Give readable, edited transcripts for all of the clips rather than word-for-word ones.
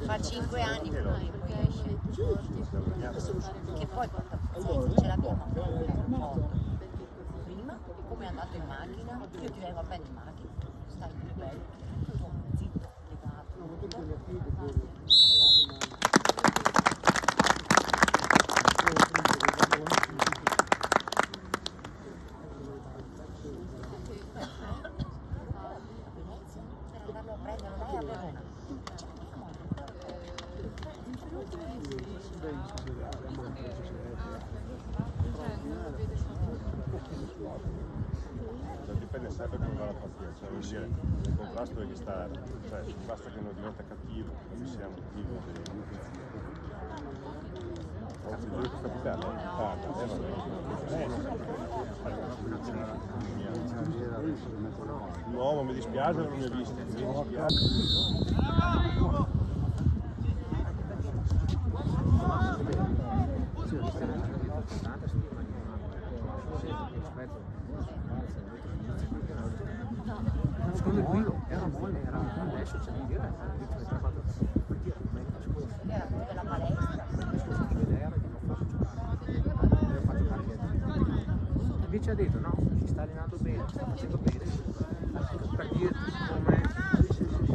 Fa 5 anni prima che poi esce. Che poi ce l'abbiamo ancora. Prima, come è andato in macchina, io ti vengo a prendere in macchina, stai più bello, zitto, dipende sempre come va la partita, cioè vuol dire il contrasto è che sta, cioè basta che non diventa cattivo, che siamo cattivi. Anzi, dove questa puttana? No, ma mi dispiace, non mi ha visto, mi dispiace. Secondo quello era molle, era adesso c'è da dire, era quello della palestra. Invece ha detto no, si sta allenando bene, sta facendo bene, per dirti come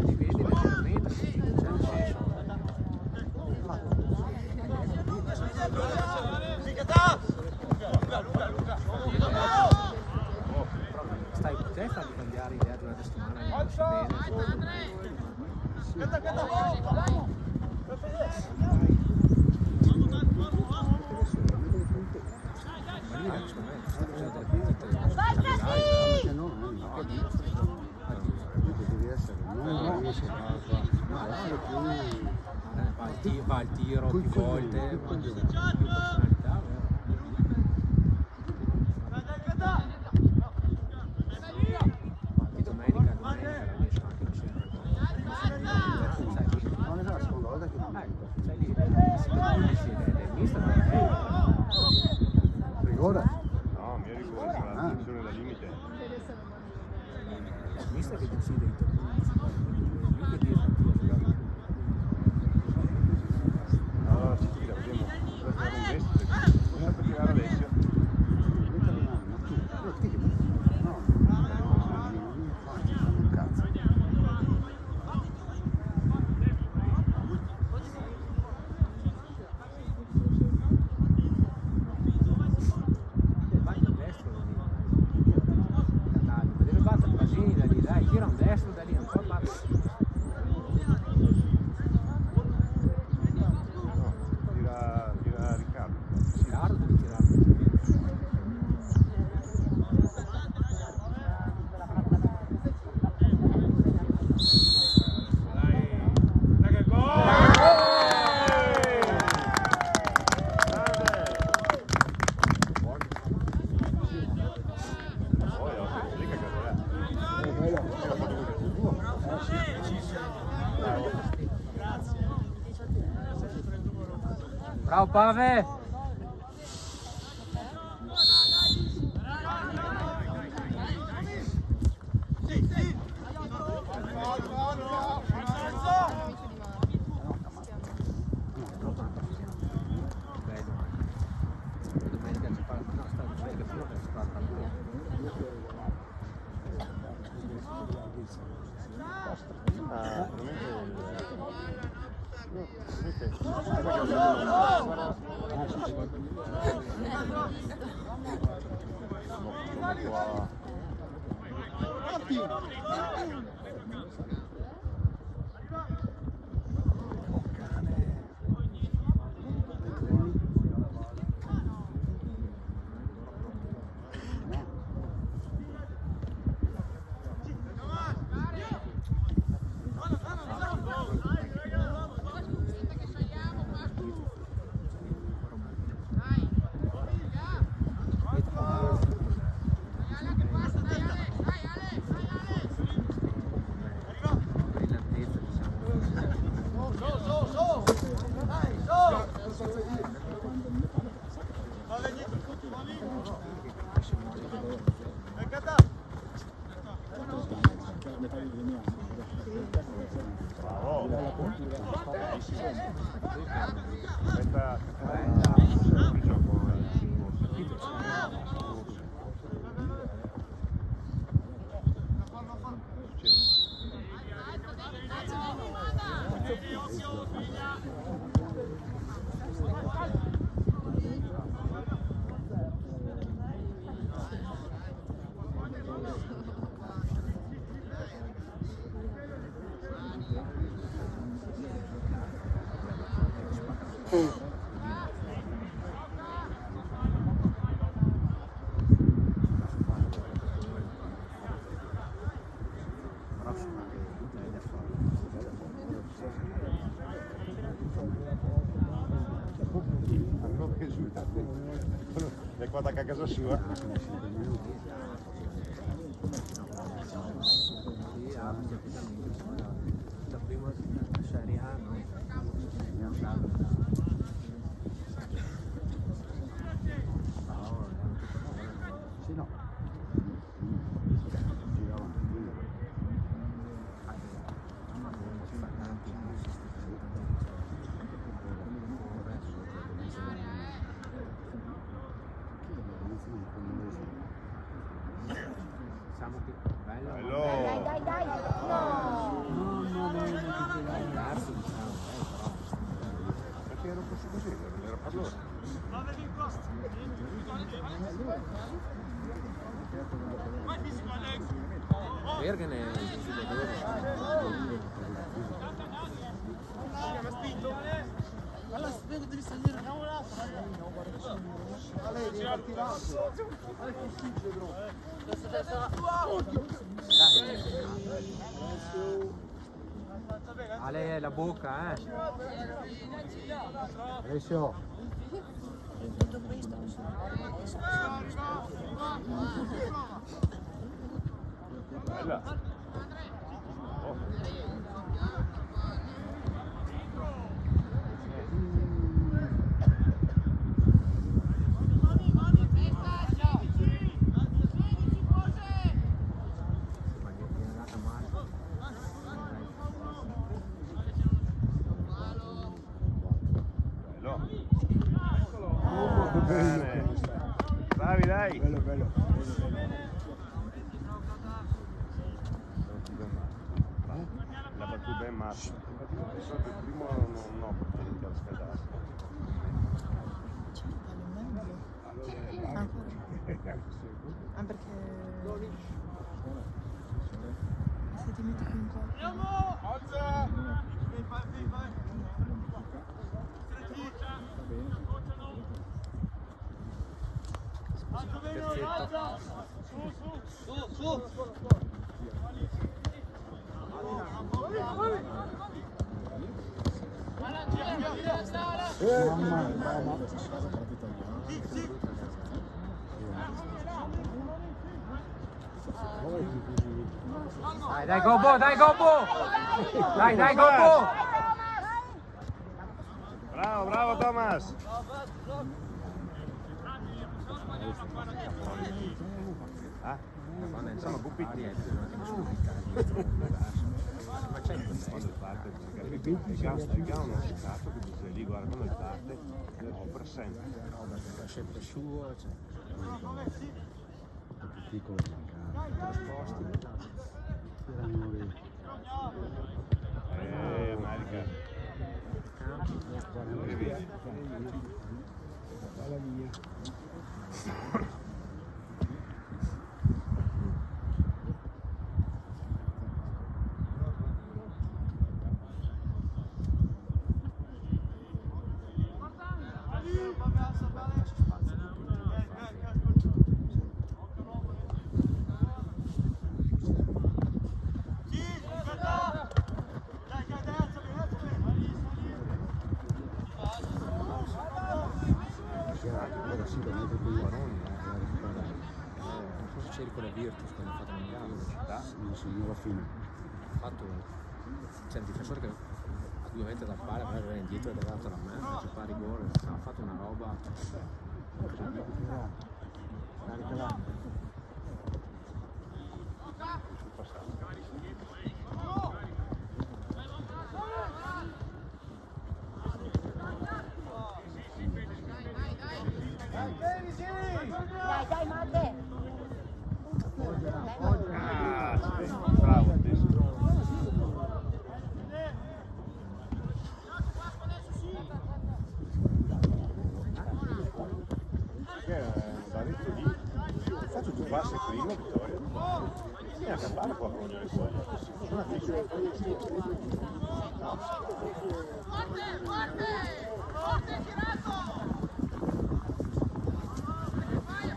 ti vedi leggermente, c'è un senso. Stai te a farmi cambiare idea durante la settimana, va al tiro più volte, più personalità, domenica riesce anche a scendere. Non è la seconda volta che sei lì, il mister non è rigore? No, mi rigore, c'è la funzione da limite. Il mister che decide i turni, lui che dice a tu a giocare. Allora ci tira, vediamo. Per un gesto, come per tirare Alessio. Tira un destro da lì, un po' là. Tira Riccardo. Riccardo deve tirare. Dai che gol! Bravo Pave! Bravo. Bravissimo. Aspetta, il gioco è qua da casa sua. Da prima Serie A, no? Sì, no. Siamo qui, bello. Bello. Dai, no! Darsi, diciamo, Perché ero così così, non era per loro. Bergen è Ale la bocca, Alessio. Tutto questo non sono adesso Bella. Oh. Bello. Bene. Bravi, dai. Bello, bello. La battuta ben Marco. So che il primo non ho opportunità di scaldarsi. Ah, perché se ti metti qui un po'. Mamma, mamma. Dai Gobbo, dai Gobbo! Dai Gobbo! Bravo, bravo Thomas. Ah, Sono Buppiti. Ma c'è Quando parte, il gao non si cazzo che dice lì, guarda, quando parte, per sempre. sempre suo, cioè. Piccolo Sposti. Marica. Campi. E via. Bella mia. C'eri con la Virtus quando ha fatto il mondiale. Non segno la fine. Ha fatto, c'è il difensore che 2 metri dal palo, poi era indietro ed è dato la mano, ci fa rigore, ha fatto una roba. Caricala. Passato.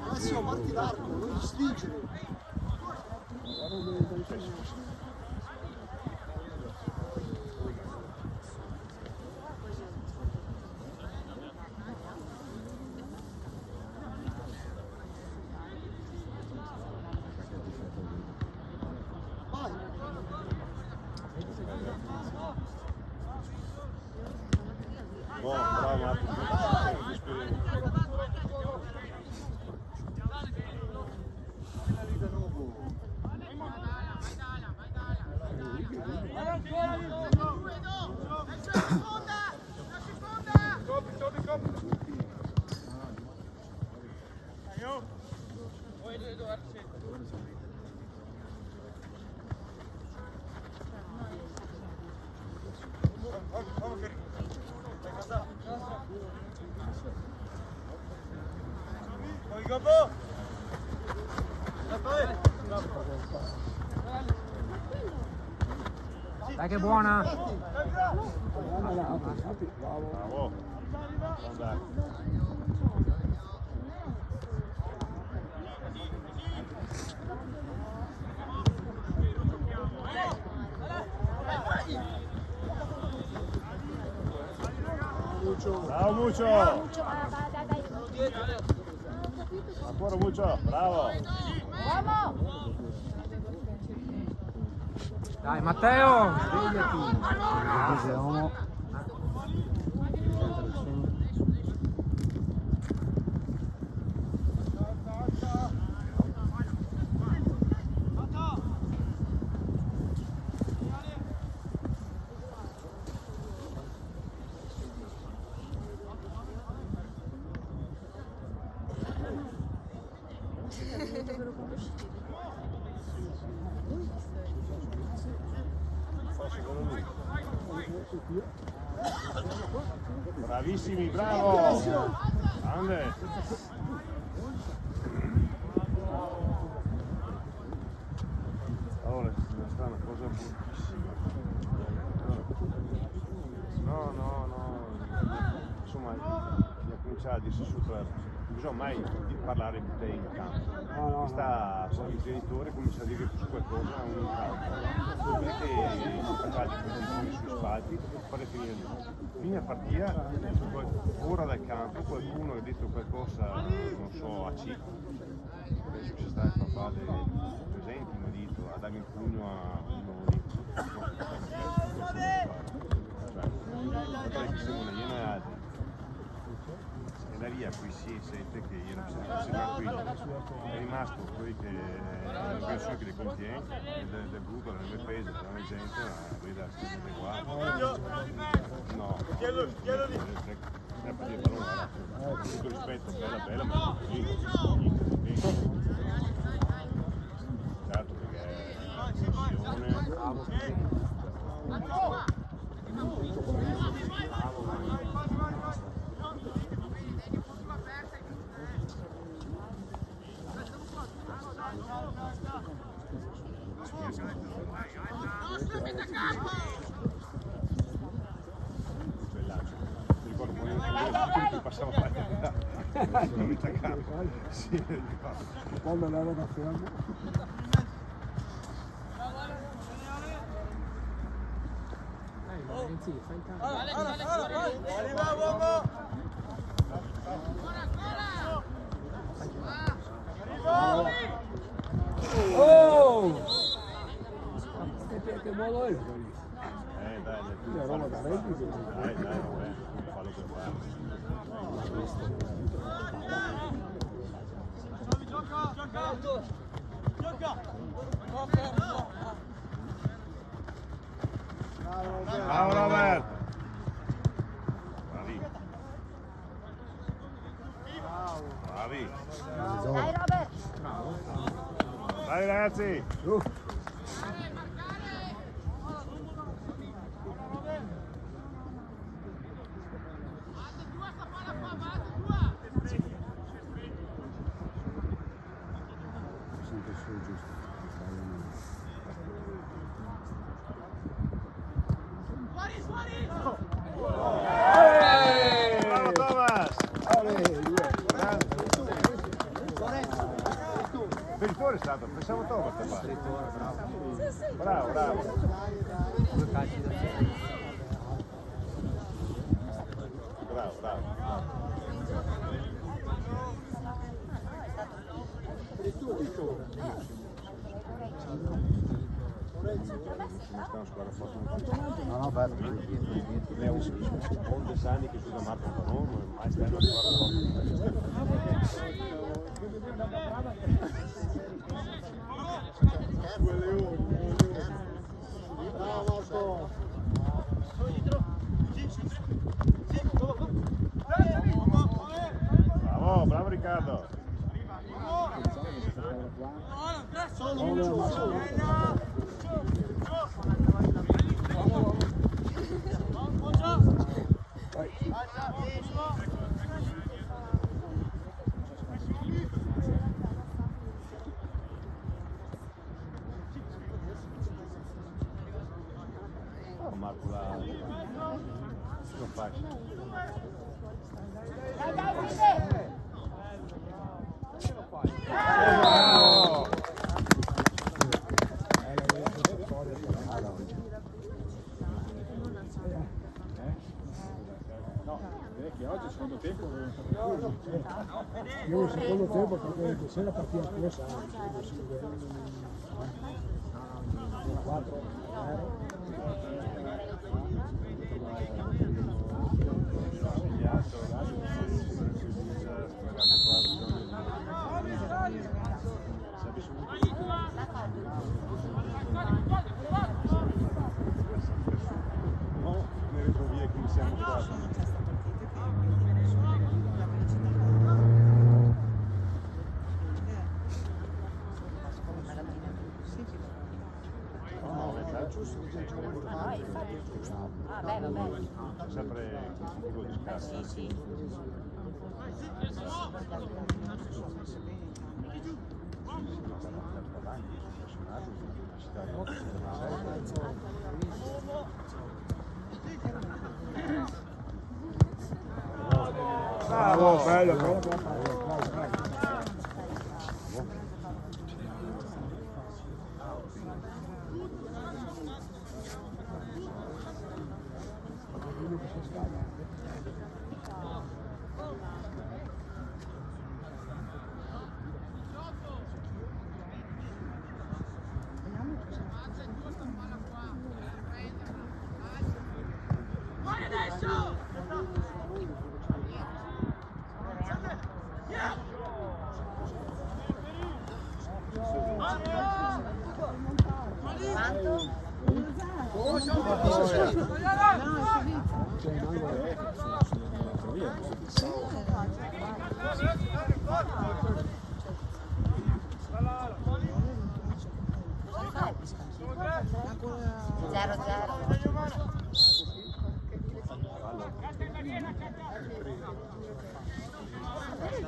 Massimo, parti largo, non ti stringere. Bravo Marco. Dai che è buona! Bravo. Andare. Bravo Muccio! Ancora Muccio, bravo! Dai Matteo! Siamo. Bravissimi, bravo! Grande! Allora, sta una cosa bruttissima. No. Insomma, mi ha cominciato a dirsi sopra. Non bisogna mai di parlare di te in campo. I genitori cominciano a dire che su qualcosa è un campo. Quelli che facciano di posizioni sui spalti per fare finire. Fine a partita, ora dal campo, qualcuno ha detto qualcosa, non so, a C. Penso che sia stato il papà dei presenti, mi ha detto, a dare il pugno a uno lì. Cioè, siamo una iena e altri. E da lì a cui si sente che io non si tranquillo. È rimasto poi che le persone che le contiene, del brutto, nelle mie prese, non è gente, ma vede la stessa qua. No, è per dire ballone, con tutto rispetto, bella, ma certo perché è passava a campo. Sì, Quando l'era da fermo. Renzi, fai tanto. Arriva uomo! Oh! Che modo è? Dai, La roba da Renzi. dai, fallo per fare. Bravo Robert! Bravi! Dai Robert! Dai ragazzi! Sempre su giusto. rigore è stato, pensavo Tobat qua. Ritorno, bravo. Bravo, bravo. 2 calci da fuori. Bravo, bravo. Come sta una squadra forte? No, no, bello. Ne ho 11 anni che gioca Marco Panormo, mai sta una squadra forte. Bravo Marco. Bravo, bravo Riccardo. Oh, Marco la... non facile. Che oggi secondo tempo io il secondo tempo perché se la partita scorsa 4 No, le retrovie che siamo stati. Ah, infatti. Ah, beh, vabbè. Sempre un tipo di scarso. Sì, sì. Bravo, bello, bello.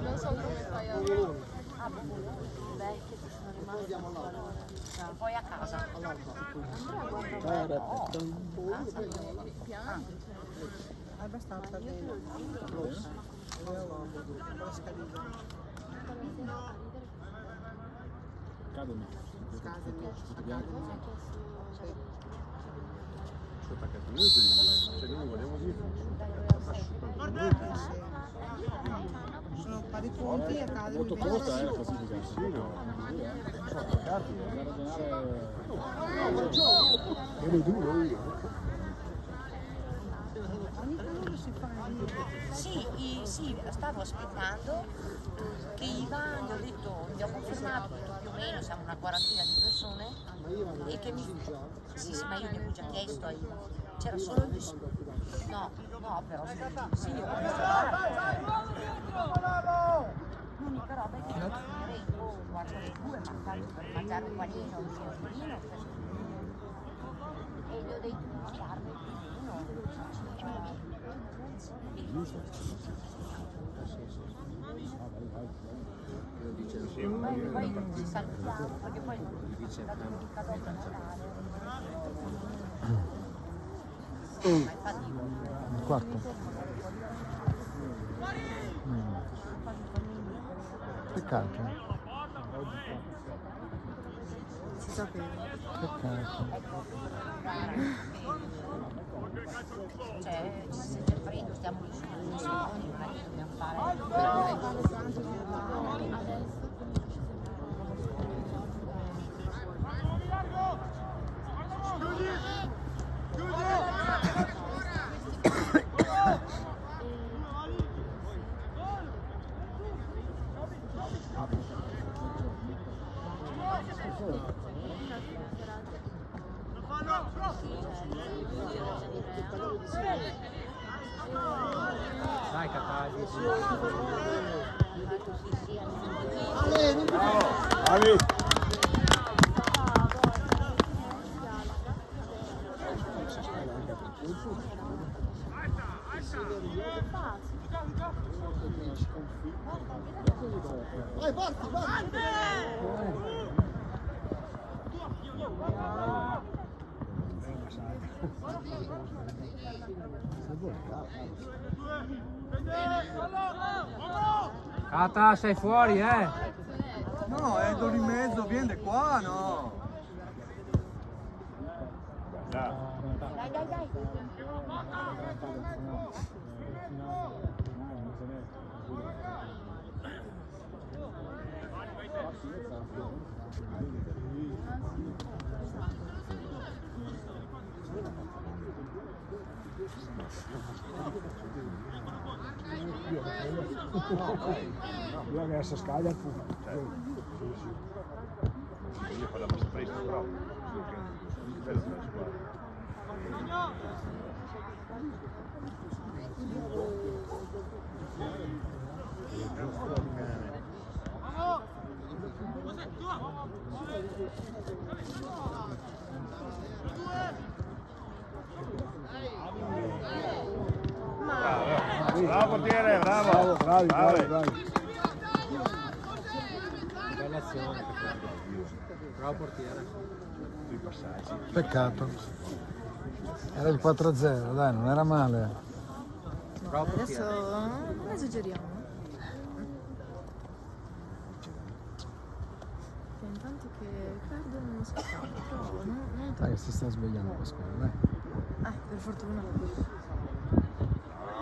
Non so come fai a... Vecchie che sono rimaste un valore. E poi a casa. È abbastanza bene. Sono attaccati noi, se noi vogliamo dire, Sono pari punti e cade Molto corta la classifica. sì, no, sono attaccati. Ero duro io. Sì, stavo aspettando che Ivan, gli ho detto, gli ho confermato, ho detto più o meno siamo una quarantina di persone e che mi... Sì, ma io gli avevo già chiesto a Ivan. C'era solo il... No, però sì, io ho visto. L'unica roba è che non finirei guardo le 2, magari per mangiare il panino, il vino, e gli ho detto no, guarda il vino. Poi ci salutiamo, perché poi la domenica dopo Natale. Ma infatti Il quarto? Peccato. sapevo. Peccato. Cioè, se c'è freddo stiamo lì su, magari dobbiamo fare. Dai Cataldi. Bravi. Vai, parti, parti! Cata, sei fuori, No, è lì in mezzo, vieni qua, no. Dai. Dai. Io adesso scaglia il fumo. Io farò la presto proprio. Bello per la squadra. Bravo portiere, bravo! Bravi. Bella azione. Bravo portiere. I passaggi. Peccato. Era il 4-0, dai, non era male. Bravo Adesso portiere. non esageriamo. Intanto che perdono non scappiamo, però non Dai, che si sta svegliando Pasquale, dai. per fortuna.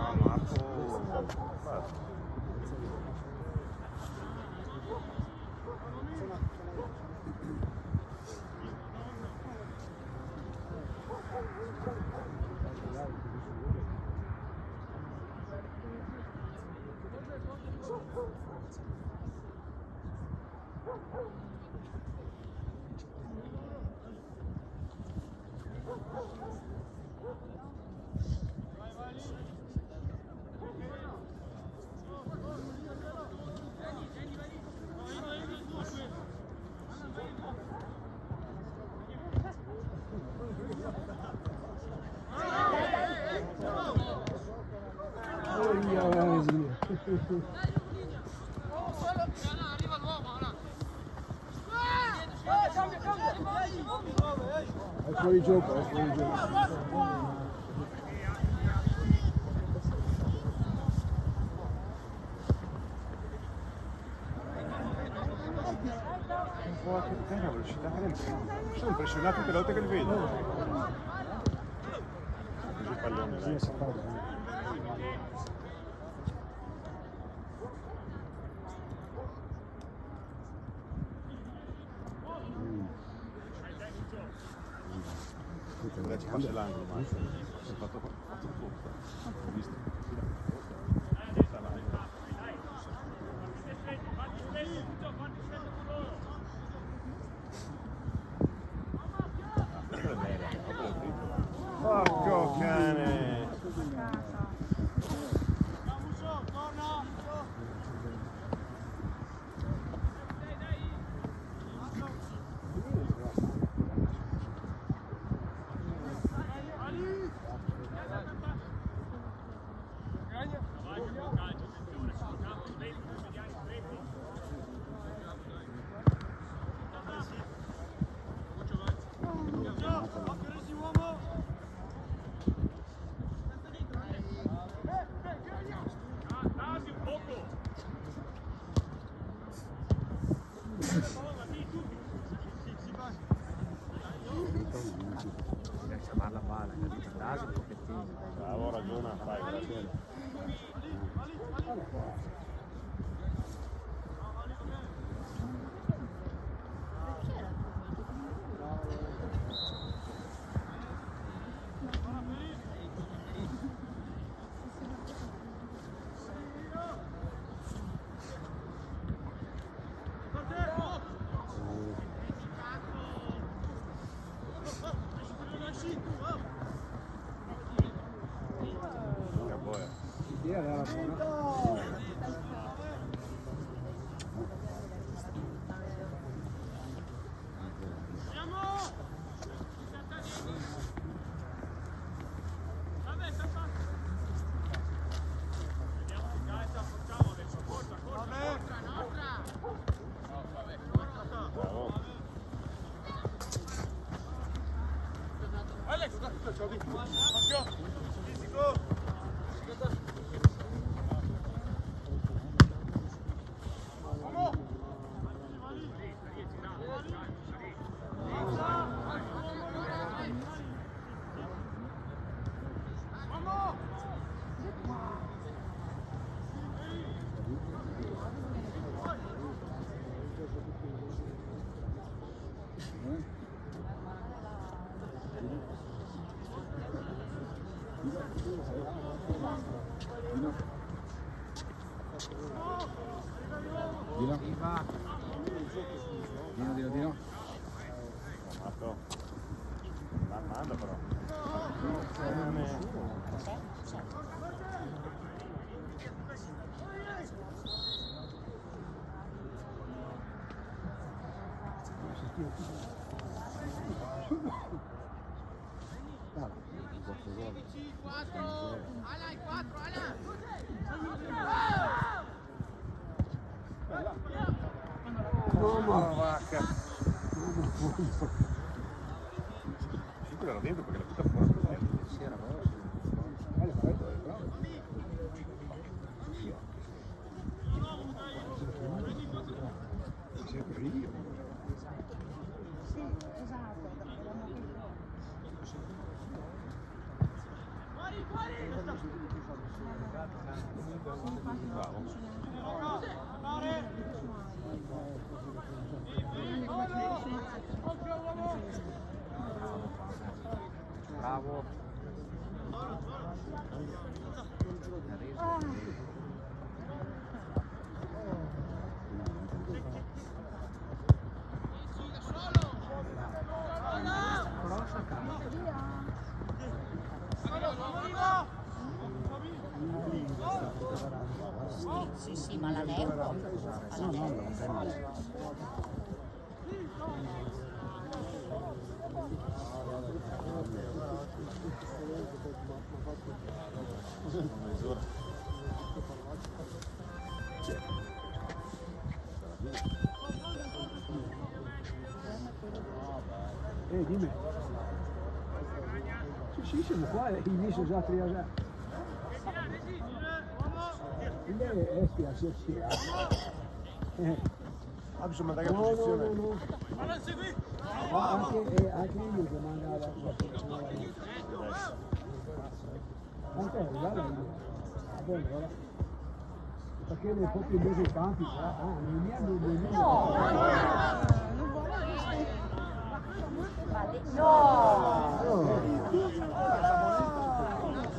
Ah, Marco! È fuori gioco, è fuori gioco. Un po' la velocità che ne prende. Sono impressionato tutte le volte che li vedo. Così il pallone, Sì, dai. sapete. Ci passa l'angolo, ma si è fatto tutto. Ho visto. Porco cane! Dasi un pochettino. Bravo, ragiona, fai, grazie. Chi era la buona? Bravo. Dino. Matto. Manda però. No, Vacca. Quello era dentro perché la butta fuori così. Sì, era rosa. sempre io. Sì, esatto. Bravo. Sì, sì, ma la nego. Dimmi. Sì, siamo qua, i miei già 3 a 0. Sì. Ah, bisogna mandare la posizione. No. Ma anche io che mandava la posizione. Anche guarda io. Allora. Perché nei pochi mesi campi, non mi hanno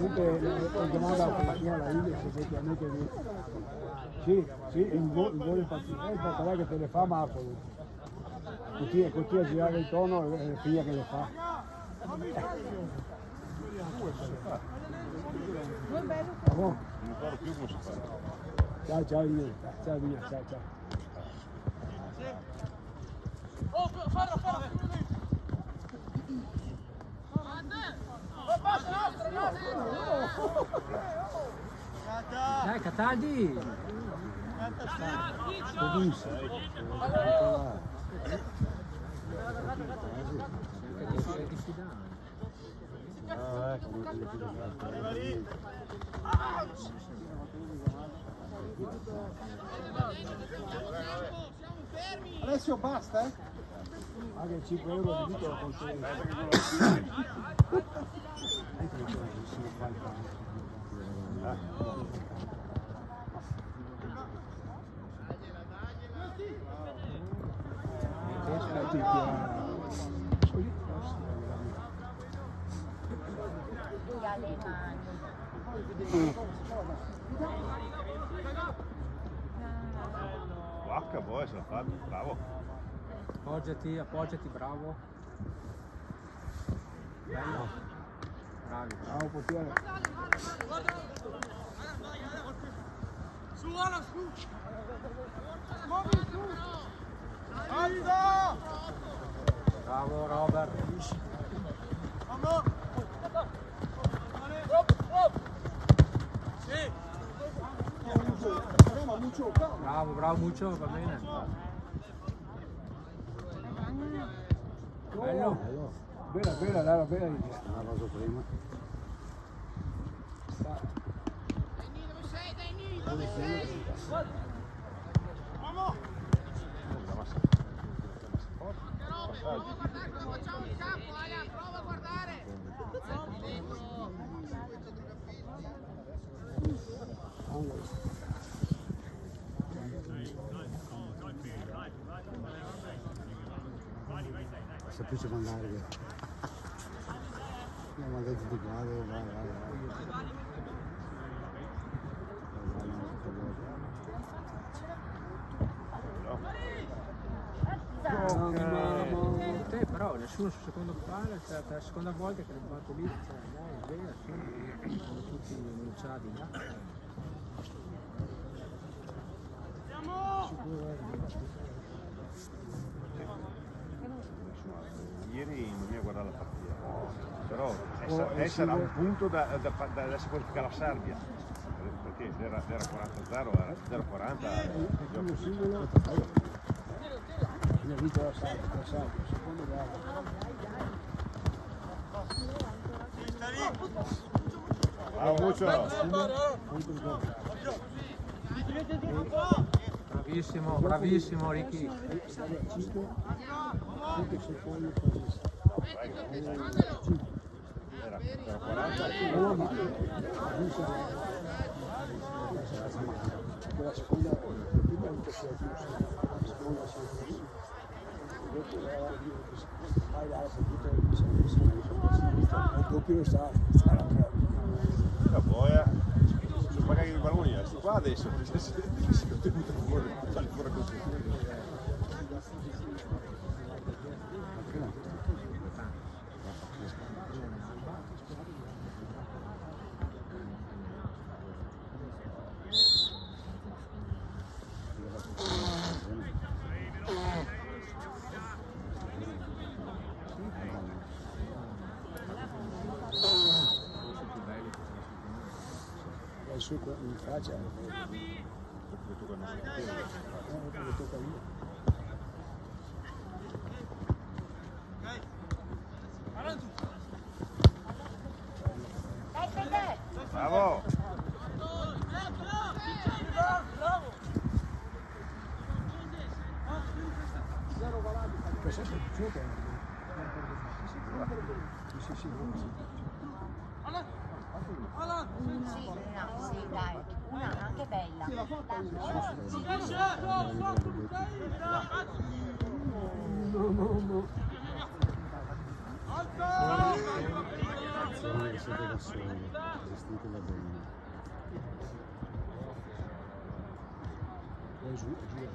comunque ho chiamato la signora Ilio se effettivamente sì, il gol è partito, però che te le fa Marco, continua a girare intorno e figlia che le fa. Non ricordo più come si fa. Ciao Ilio, ciao. Dai, Cataldi! Alessio basta, eh? Anche 5 euro di titolo con te. Chi ha le mani. Vacca, poi se la fa, bravo. Appoggiati, bravo. Bello. Bravi, bravo. Bravo portiere. Bravo Robert. Bravo Muccio, va bene. Bello. Bella, Lara, bella l'idea. La cosa prima. Sapete mandare via. Mi ha detto di qua, vai. Te però nessuno sul secondo palo, cioè per la seconda volta che le batte lì, cioè dai, è vero, sono tutti minuciati là. Ieri non mi ha guardato la partita, però sarà un punto da adesso qualificare la Serbia, perché era 40-0, era 0-40. Il singolo. Mi ha vinto la Serbia, secondo gara. Bravo Muccio! Bravissimo Ricky. Era 40. La seconda il doppio sta La boia, sono pagati i balloni, qua adesso si è tenuto fuori, fuori così. su in faccia. Tocca io. Bravo! Questo è il gioco. Sì. Sì, dai, una anche bella. No. Attenzione che siete da soli, gestite la bene. Poi giù. Dai.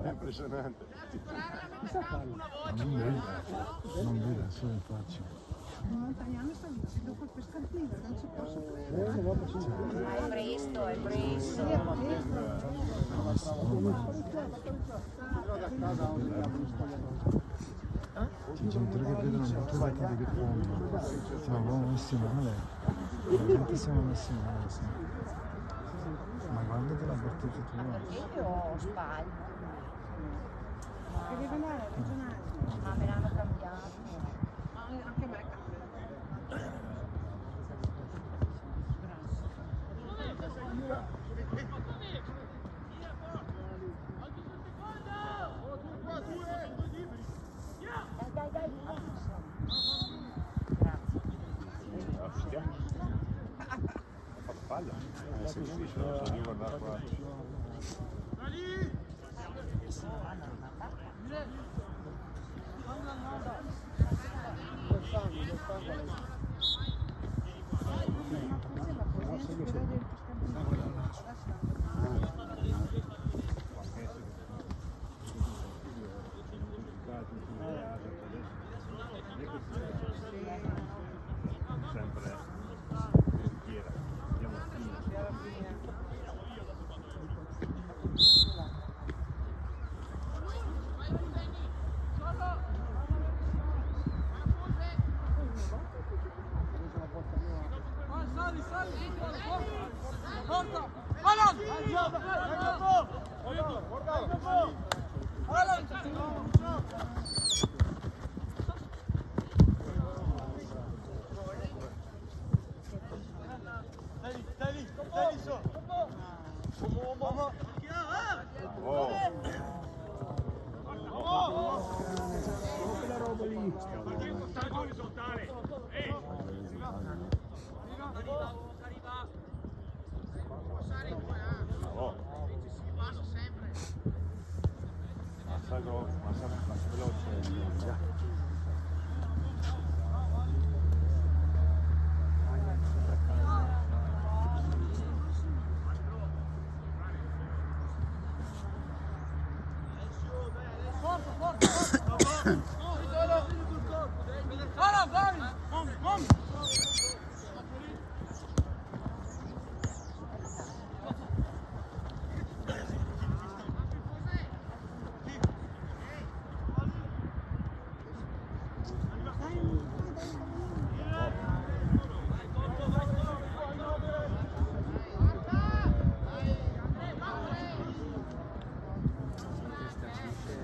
È impressionante. Non vede, solo in faccia. Dopo questa partita non ci posso È presto. C'è gente che vedono la battuta di fondo. Siamo messi male. Veramente siamo messi male. Sì. Ma guardate la partita tua. Io sbaglio. Che deve andare a ragionare. Ma me l'hanno cambiato. qua. Sempre veritiera, andiamo Passa veloce.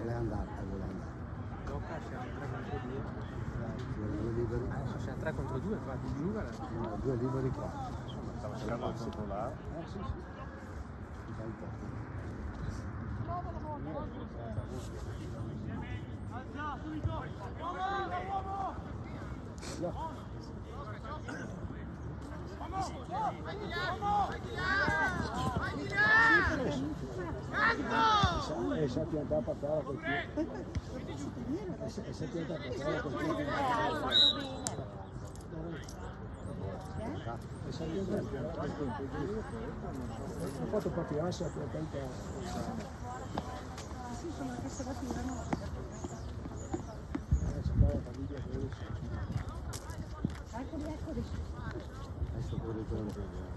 Vuole andare. Gioca, siamo 3 contro 2. Due liberi. Adesso siamo 3 contro 2, infatti giuga. No, due liberi qua. Stava cercando il controllare. Sì. Dai un po'. E si è piantata a terra col piede. E si è piantata a terra col piede. E si è piantata a terra col piede. Ha fatto proprio ansia per tanta... Sì, sono queste battivano. Sembrava la famiglia che Eccoli. Adesso pure quello.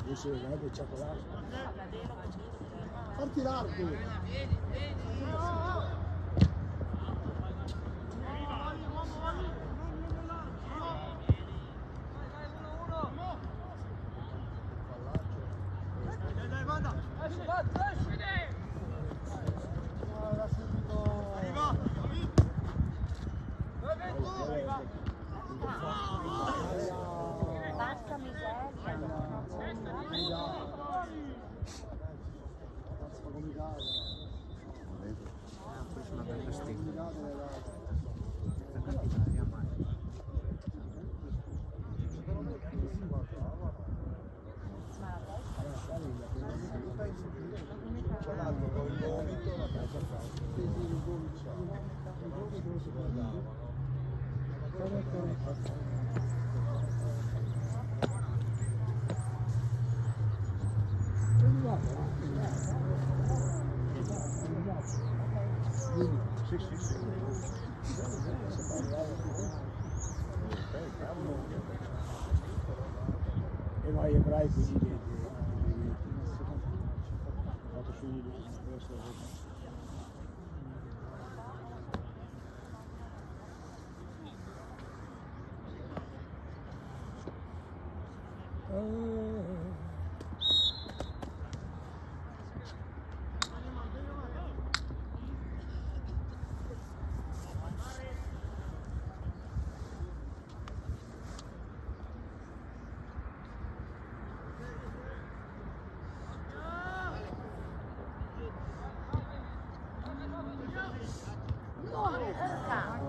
Adesso il cioccolato. Parti l'arco. Basta miseria. Questa è una bella stima. Ma Sì, sì, sì. E noi ebrei così che fatto su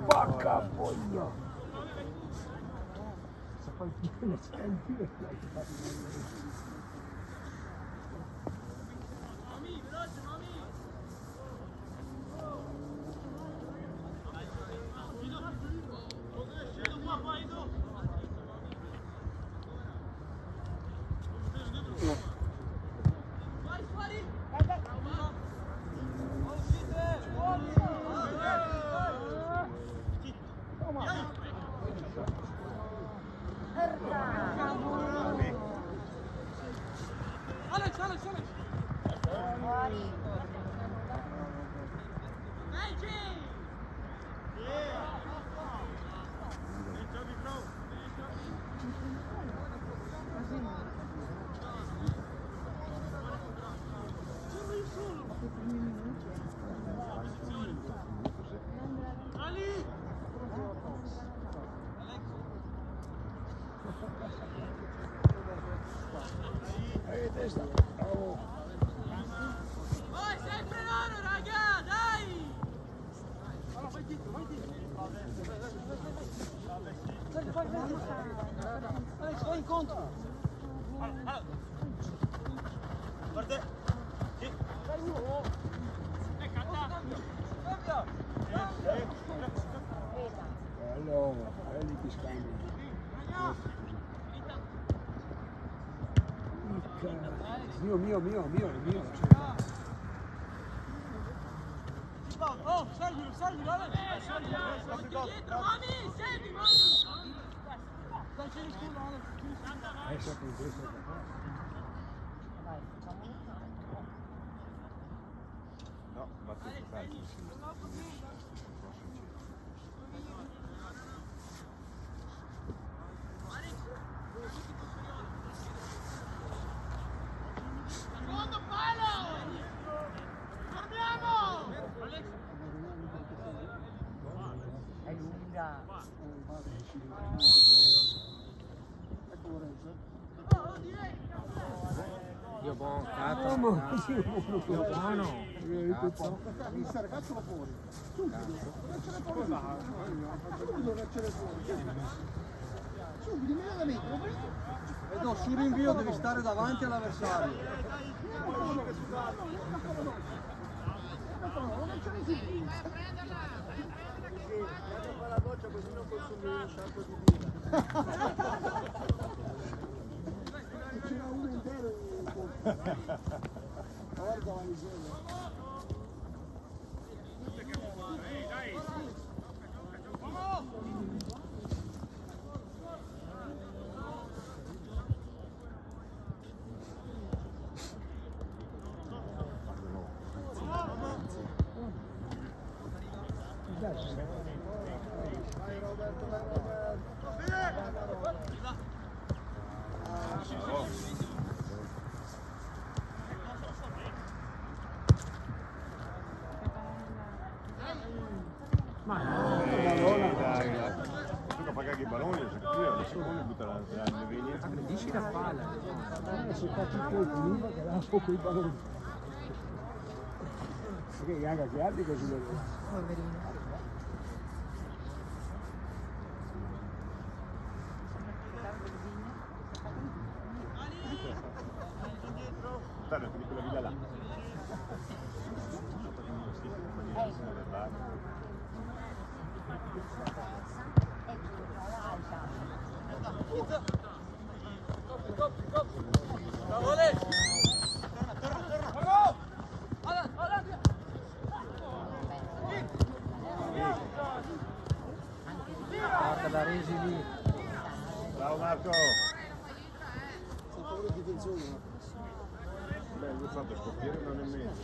Porca voglia! Se fai più, c'è il più. Testa. Oh. Vai, sempre loro, raga, dai! Allora, vai dietro, vai dietro. Alex, vai incontro. Guarda. Sì. Cambia. Bello, belli ti scambi. Mio. Oh, seguilo, Alex! Dietro, mami, segui, mami! Dai, c'è il culo, Alex! Sempre in questo. No, battuto calcio. Secondo palo! Torniamo! È lunga. Io buono, cazzo. Io buono. Cazzo. Mister, cazzalo fuori. Subito cacciare fuori. Subito, immediatamente. Vedo, sul rinvio devi stare davanti all'avversario. La doccia così non consumi un sacco di vita. C'era uno intero guarda la miseria. Vai Roberto, vai Roberto. Tu pagare i balloni, la seconda butta la venia. Dici la palla. Si fa tutto il prima che era poco i balloni. Perché anche che altri così lo Poverino. Guarda, di quella villa là. Guarda da Resi lì. Bravo Marco! Sempre un difensore. Beh, lui fa per portiere non è mezzo.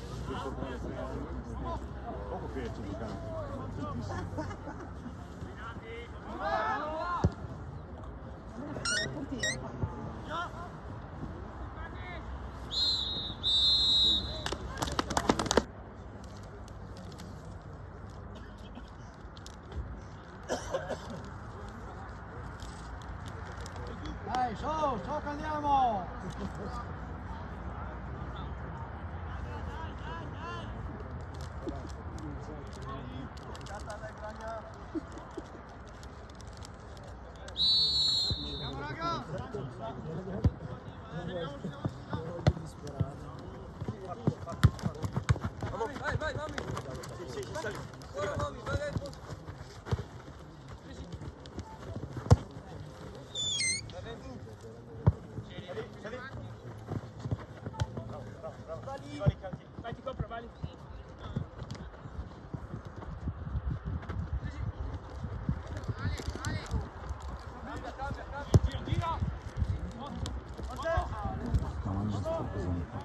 Poco piace di campo. Dai, so che andiamo! No, non sto pesando.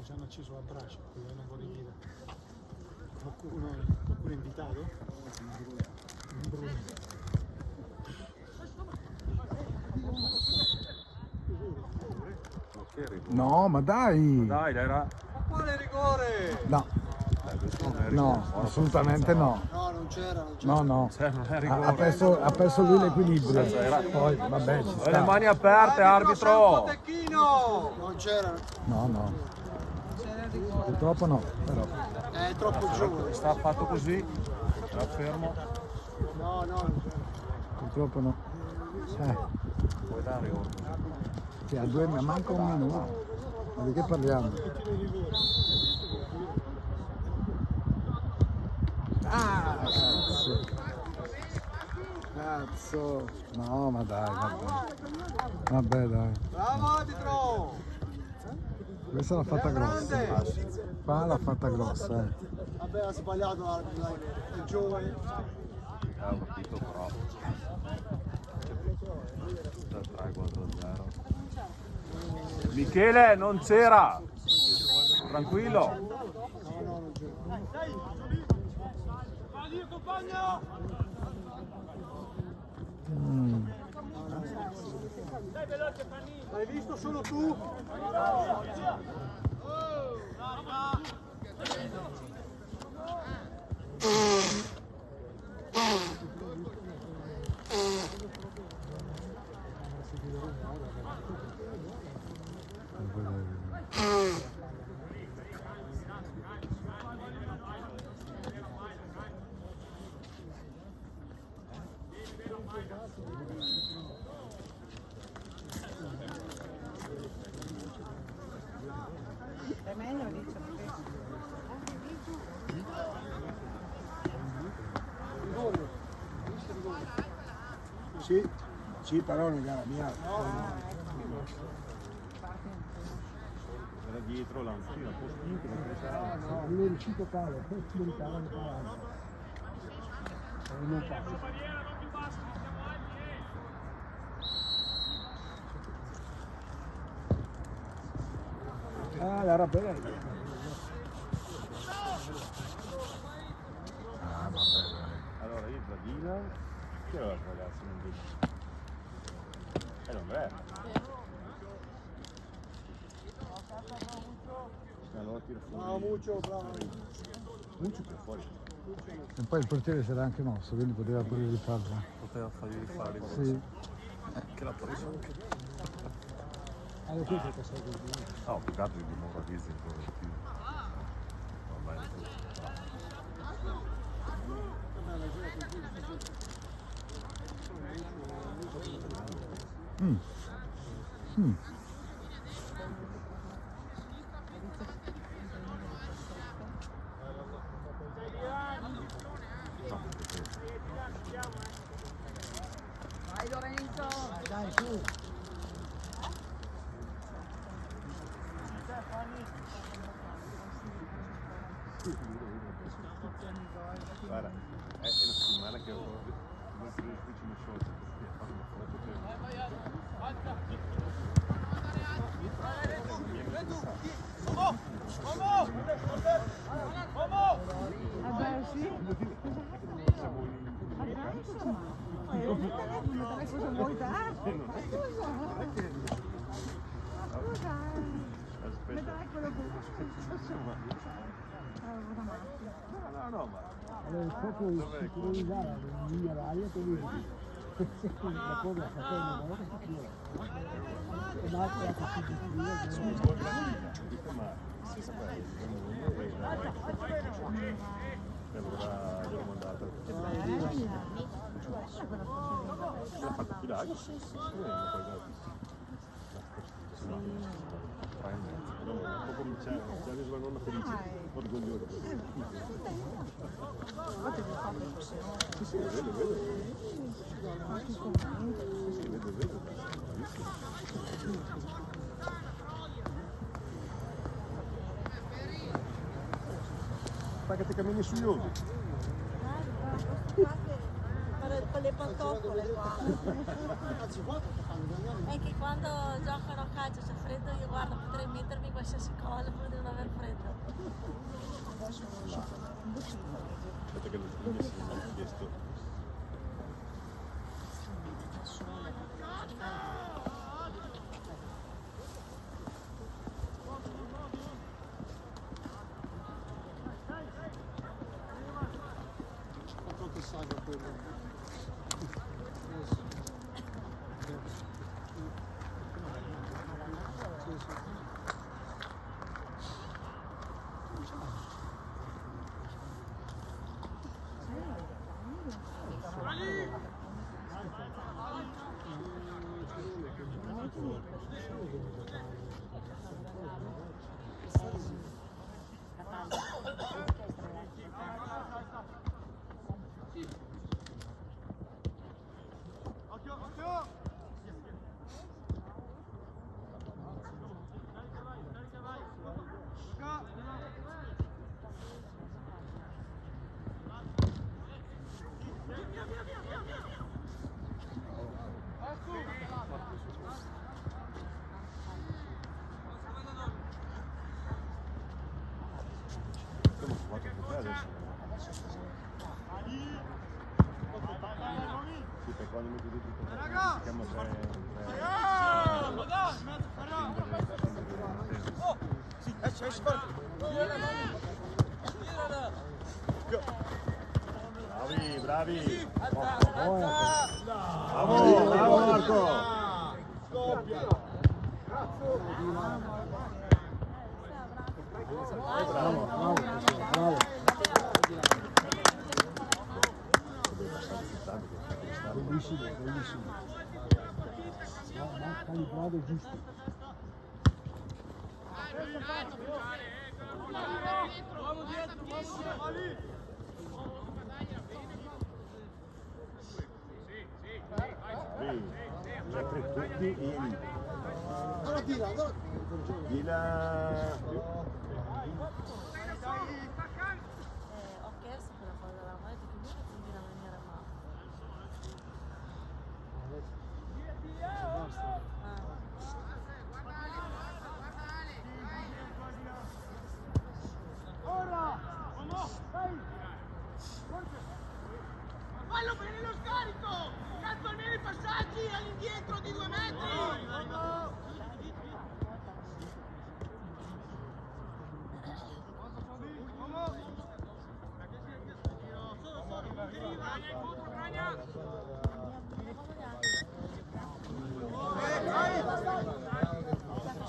Ci hanno acceso la braccia, quindi non vorrei dire. Qualcuno è invitato? No, ma dai! Dai, era. Ma quale rigore? No, no, assolutamente no. No, non c'era. No, no. Non è Ha rigore. perso lui l'equilibrio. Poi, vabbè, ci Le sta. mani aperte, arbitro! Non c'era. No, no. Purtroppo no, però. È troppo giovane. Sta fatto così. Era fermo. No, no. Purtroppo no. Puoi dare ordine. Sì, a 2 mi manca un minuto. Ma di che parliamo? Ah, cazzo. No, ma dai, vabbè. Vabbè, dai. Bravo arbitro! Questa l'ha fatta grossa. Qua l'ha fatta grossa, Vabbè, ha sbagliato l'arbitro, dai. È giovane. Ho capito però. 3-4-0. Michele, non c'era! Tranquillo! L'hai visto solo tu? Sì, sì, però non gara mia. Era dietro l'anfino, un po' spinto, ma pensava. No, lui è riuscito a fare, poi si meritava di fare. Non fa. Ah, la rabbia. Ah, vabbè, dai. Allora io Zadina, chi era l'altro ragazzo? Non vedo. Non era. Allora tira fuori. Bravo Muccio, bravo. Muccio per fuori. E poi il portiere si era anche mosso, quindi poteva pure rifarla. Poteva fargli rifare il Sì. che l'ha preso. Allora questo che sei così. Ah, ho peccato di Moravisi in Florentino. Vabbè, Vai Lorenzo! Dai, su. Guarda, è una settimana che ho preso vicino sotto perché ha fatto una foto no, ma Allora, proprio sincronizzare l'unia l'aria che lui la cosa facendo una volta che tira. E l'altra è così di e allora l'ho mandata. L'ha fatto filare? Può cominciare, già adesso la nonna felice, orgogliosa. Sì, sì, vedo. Sì, vedo. Fa che ti cammini sugli odi. Con le pantofole qua. È che quando giocano a calcio c'è freddo, io guardo, potrei mettermi qualsiasi cosa pur di non aver freddo. Aspetta che non mi si chiesto. Sì, per quando mi dico tutto si chiama bravi! Bravo Marco! Bravo. Bellissimo. Ma calibrato giusto. C'è tre tutti e lì. Di là. Ho chiesto per la cosa della moneta che viene quindi la maniera male. Fallo bene lo scarico! Cazzo almeno i passaggi all'indietro di 2 metri!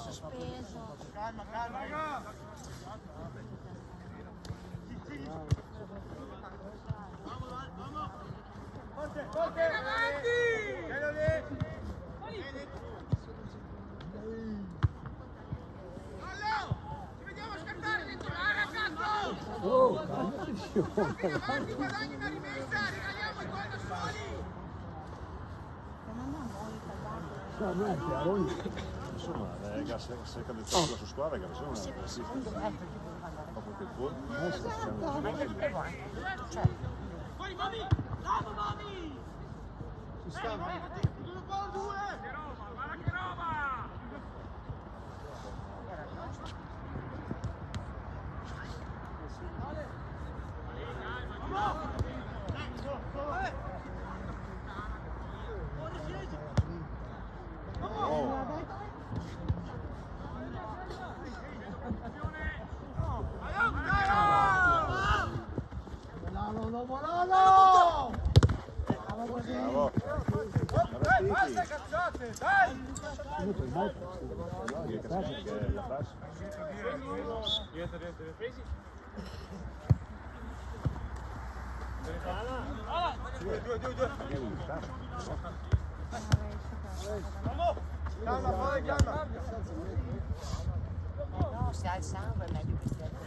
Sospeso. Calma, calma. Forte, forte. Avanti. Bello lì. Ci vediamo scattare dentro l'area, cazzo! Oh, malissimo! Avanti, guadagni una rimessa, regaliamo il gol da soli! No, no, è chiaro. Insomma, se cadete la sua squadra che adesso non è dopo che poi Vai, Bobby! Bravo, Bobby! Si sta, gol 2! Guarda che roba! bravo. Basta cazzate, dai! La fascia. Calma, poi calma! No, se ha il sangue è meglio che stia con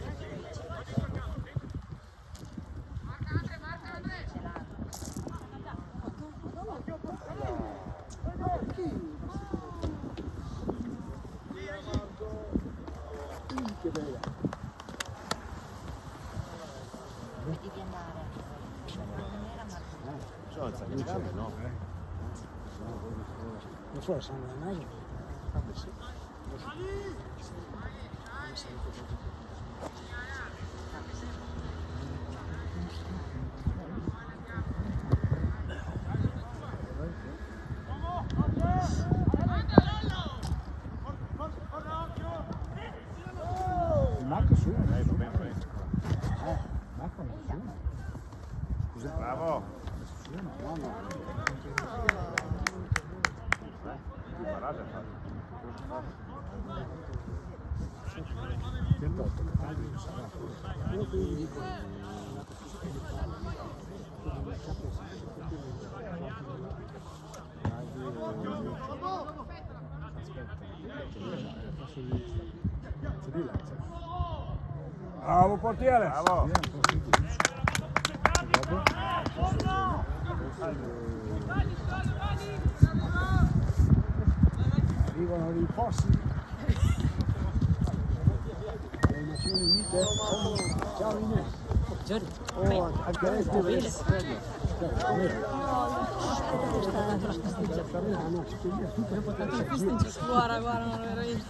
Che bella! devi andare. Non era Marco. Sono zacchinare, no? Non so, sono la naso. Marco su, Marco su. bravo. No, no. Imparate a fare. Che tolto, che taglio non sarà. Io quindi dico, bravo portiere! Bravo. Arrivano dei fossi. Le Nazioni Unite. Ciao Ines. Oh, anche lei sta bene. Guarda, guarda, non ero io.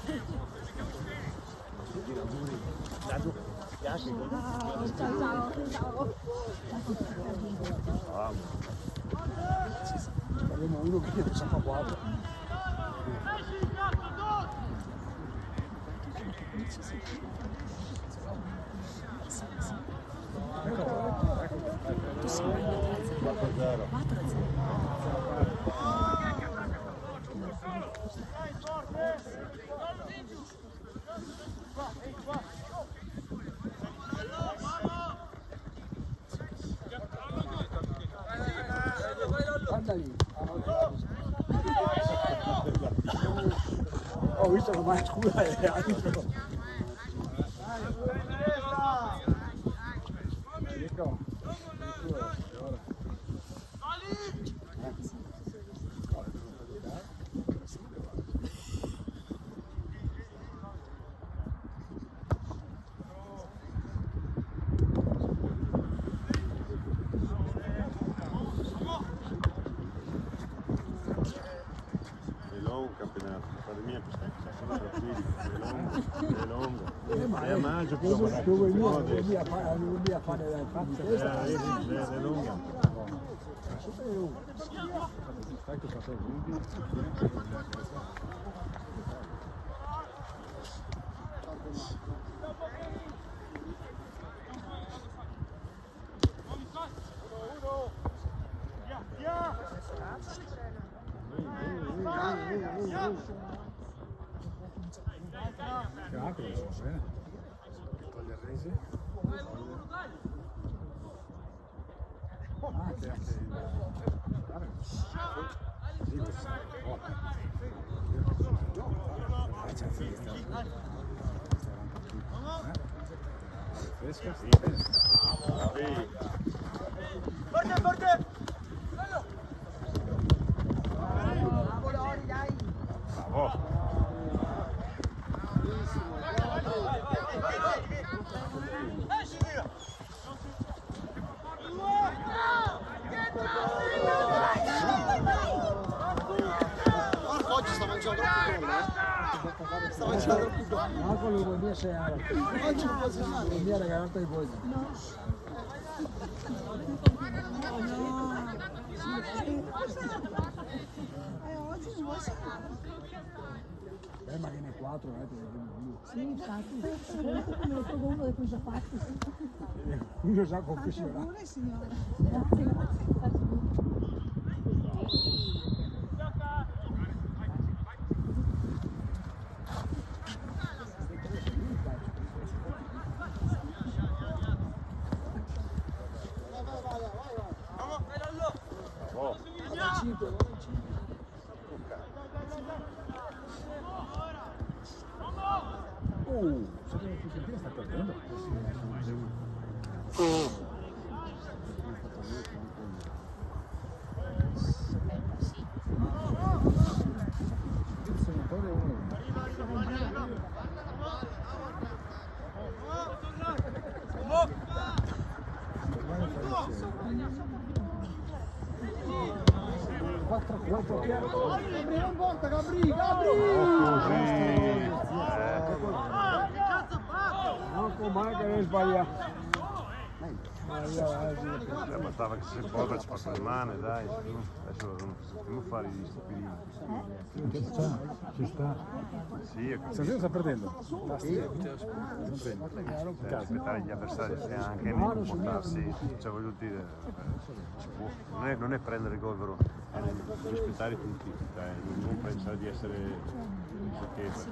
Abbiamo uno che non sa fa guarda. Guarda lì. Ho visto che mai scusa è altro. È a maggio, dove lì a fare la parte di testa. è lunga. parte anche il fresca? Forte, forte! Bravo. Oggi sta mangiando troppo gol, sta mangiando troppo gol. Marco lo vuol dire 6 euro. Oggi non può segnare. Non mi ha regalato i voi. Ma che ne 4, Sì, infatti, sicuramente me lo trovo uno dei cui già fatti. uno già confessionato. Pure signora. Sapete che Fiorentina sta perdendo? Il segnatore è 1-1. Non porta, Gabri! Marco Manca ne sbaglia. Bastava che si porta, ci passa le mani, dai. Adesso non fare gli stupidini. Ci sta. Sì, è Stasera sta perdendo. aspettare gli avversari e anche nei comportarsi, cioè voglio dire, ci può. Non è prendere gol, vero? È rispettare tutti, non pensare di essere perché sta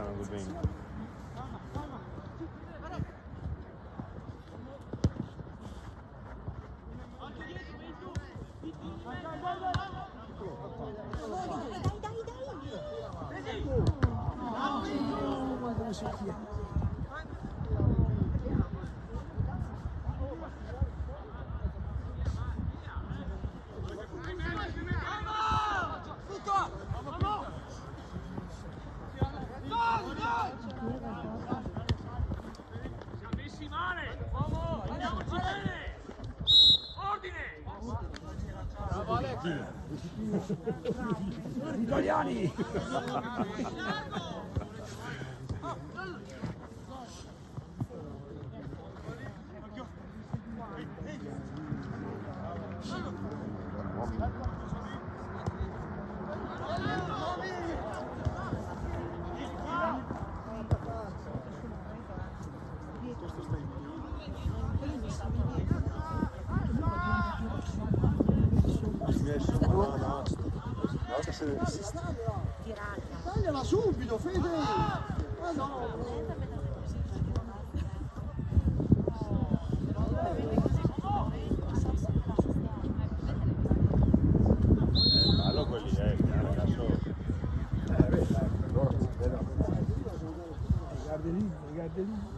andando bene. Italiani! Tagliala subito, Fede! Ma no! Bello quelli, ragazzo. Guardi lì, guardi lì.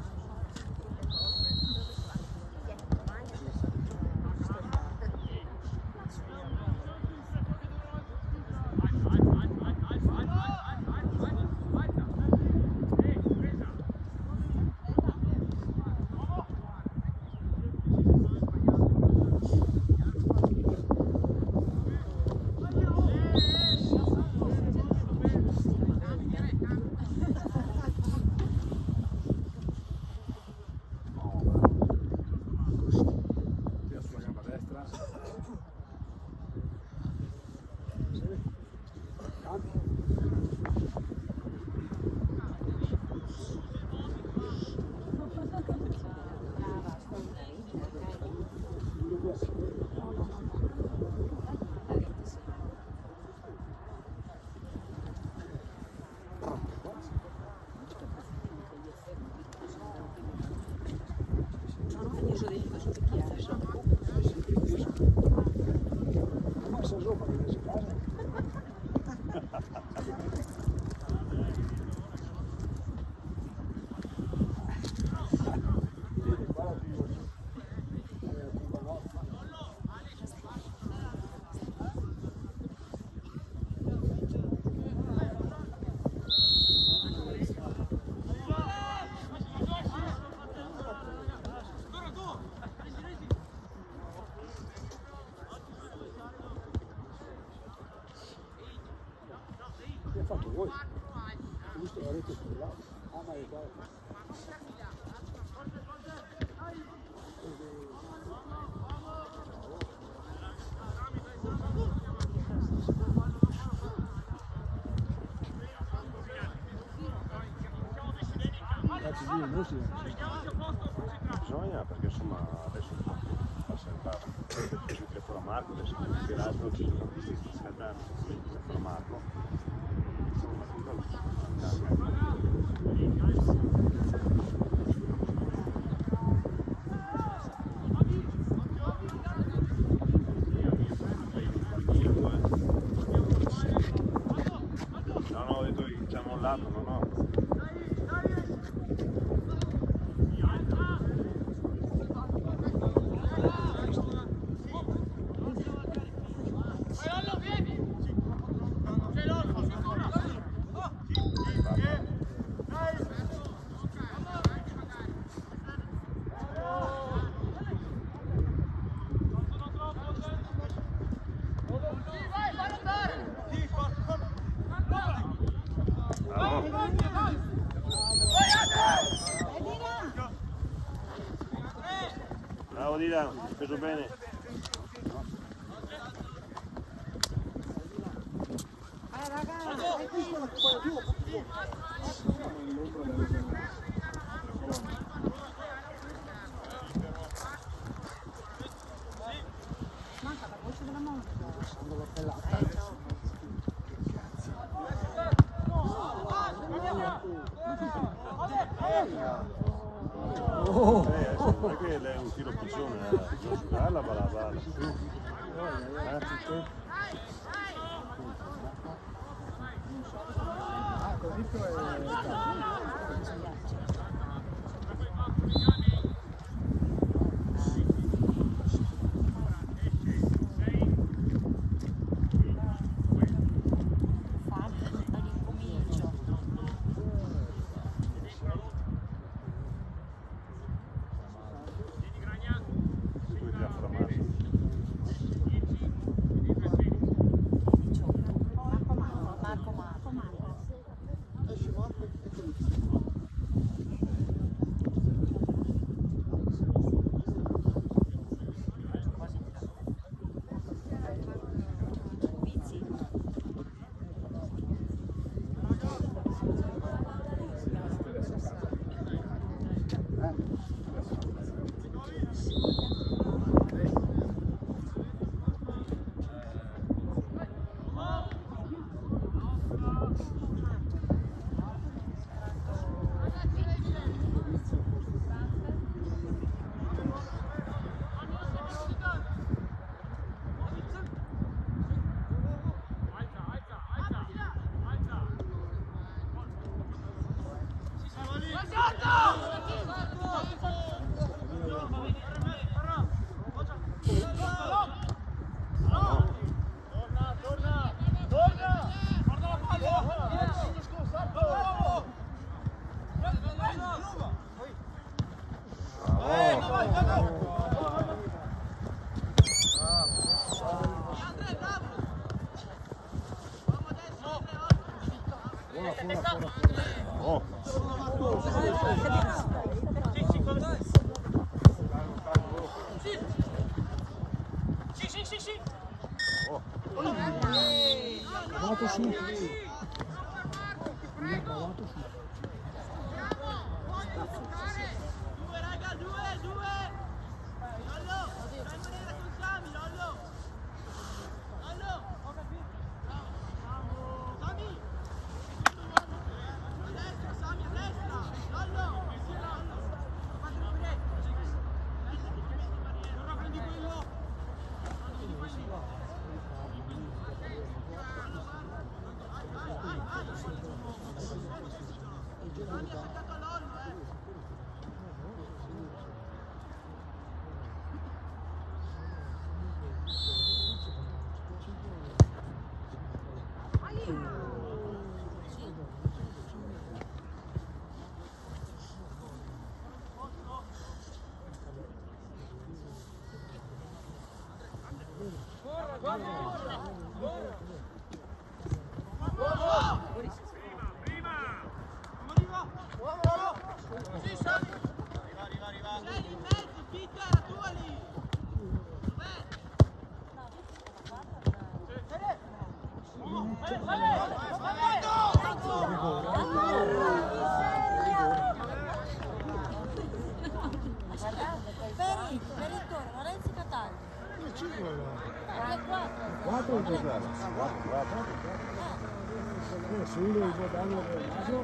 passa sopra, che si casa. Che fatto voi? Ho visto la rete sul lato. Ah, ma è qua. Bisogna, perché insomma adesso passa il telefono a Marco, adesso che l'altro ci sono visti scaldando il telefono a Marco. No, ho detto che ci ha mollato, no. Bravo Dylan, hai preso bene. Manca la voce della moto. Non è che lei è un tiro piccione, balla, balla. Pericolo, Lorenzo Catania. 4 in totale. Su uno il guadagno del naso.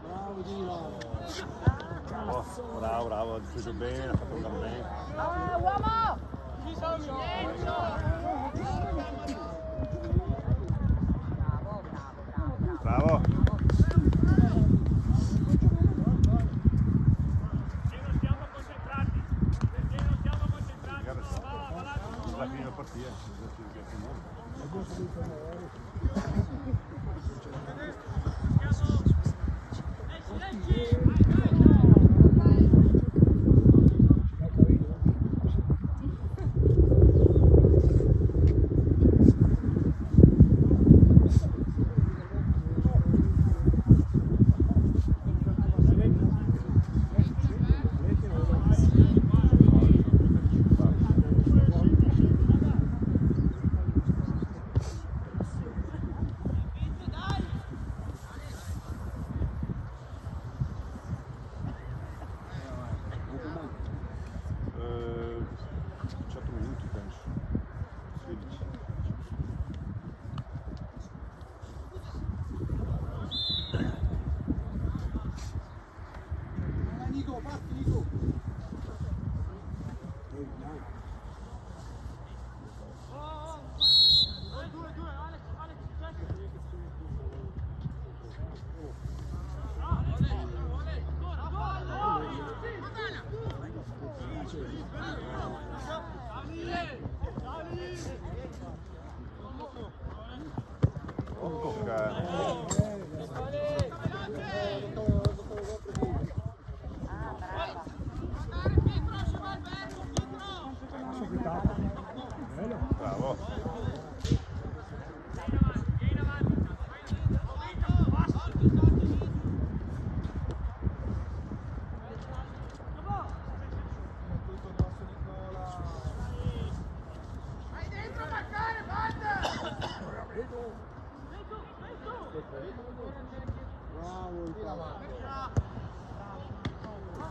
Bravo Di Milano. Bravo, ha difeso bene, ha fatto un gran bene. Uomo! Bravo. La prima partita,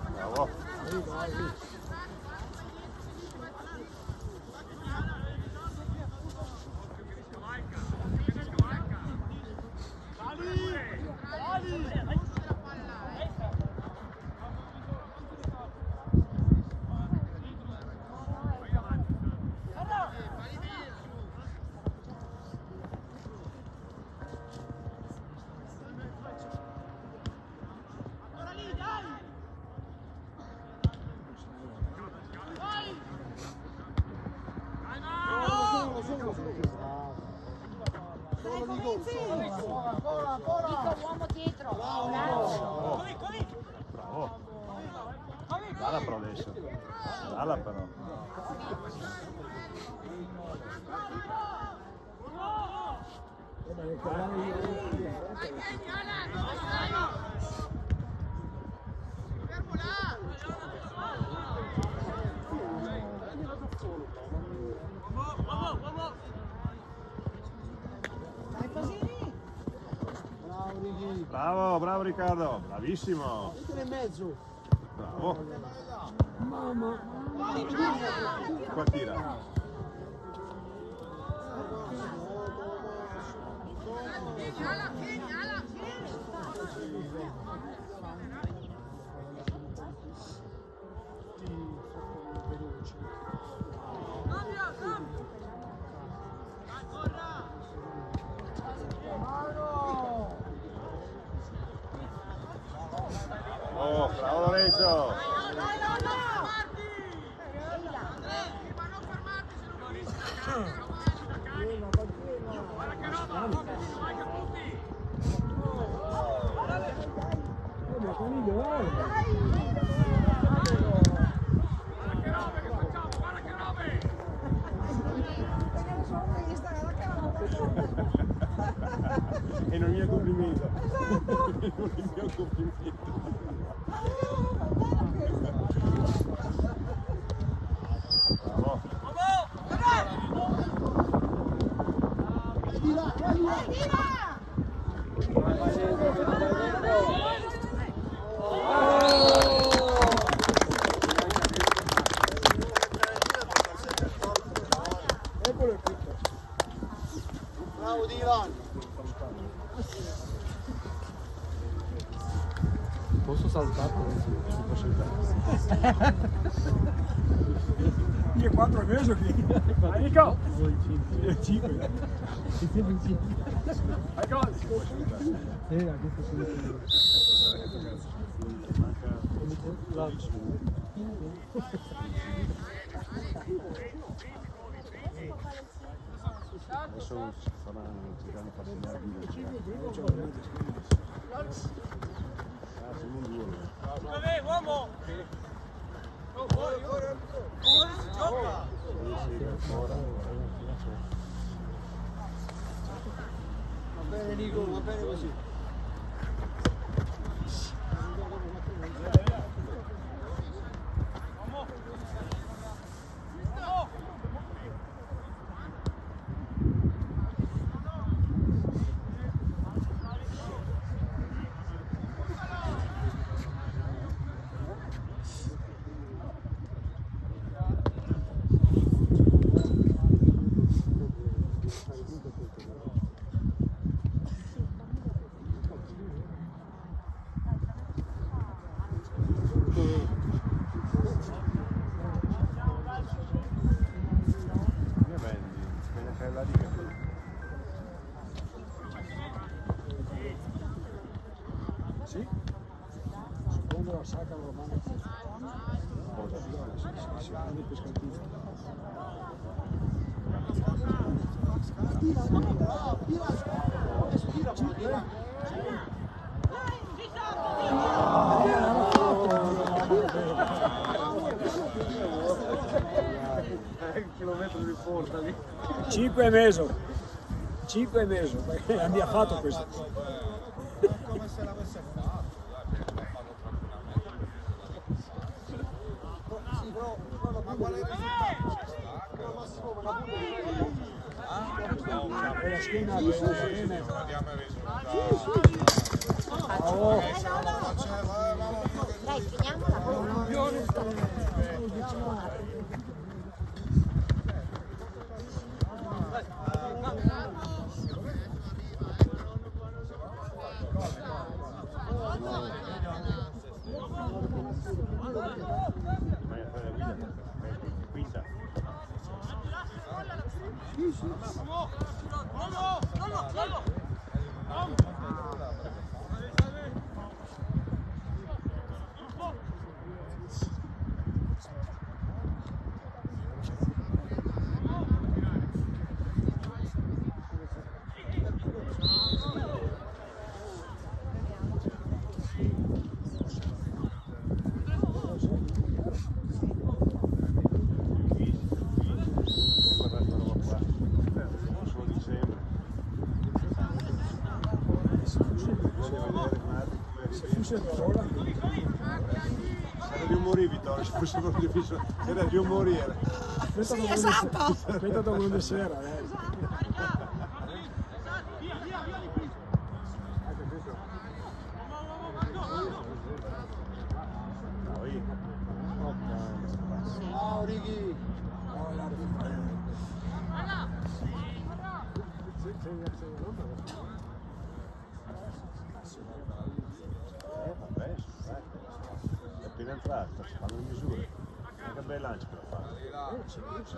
Bravo. Uomo dietro. Bravo. Dalla però adesso. Dalla però. Bravo Riccardo, bravissimo. E mezzo. Bravo. Mamma. Qua tira. Oh, bravo Lorenzo! E non mi è complimento. Non il mio complimento. Bravo. Bravo Dylan! Posso saltare? Non posso saltare. Io 4 mesi qui. Amico! 5. Amico! Questo Adesso ci faranno cercare di farsi la vita. Siamo in due. Vabbè, uomo! Va bene Nico, va bene così. Sì? Secondo la sacra romana. Sì, pescatino. Un chilometro di porta lì. 5 e mezzo. 5 e mezzo. Abbiamo fatto questo. Come se l'avesse fatto. Sì, però ma qual è il risultato? Però Massimo, ma la La schiena, la schiena. Dai, finiamola. Quinta. Era di un morire Vittorio, se fosse proprio difficile, era di un morire. Sì, esatto! Aspetta da quando sera, Ciao Righi! Vabbè, è appena entrato, si fanno le misure. Che bel lancio per fare.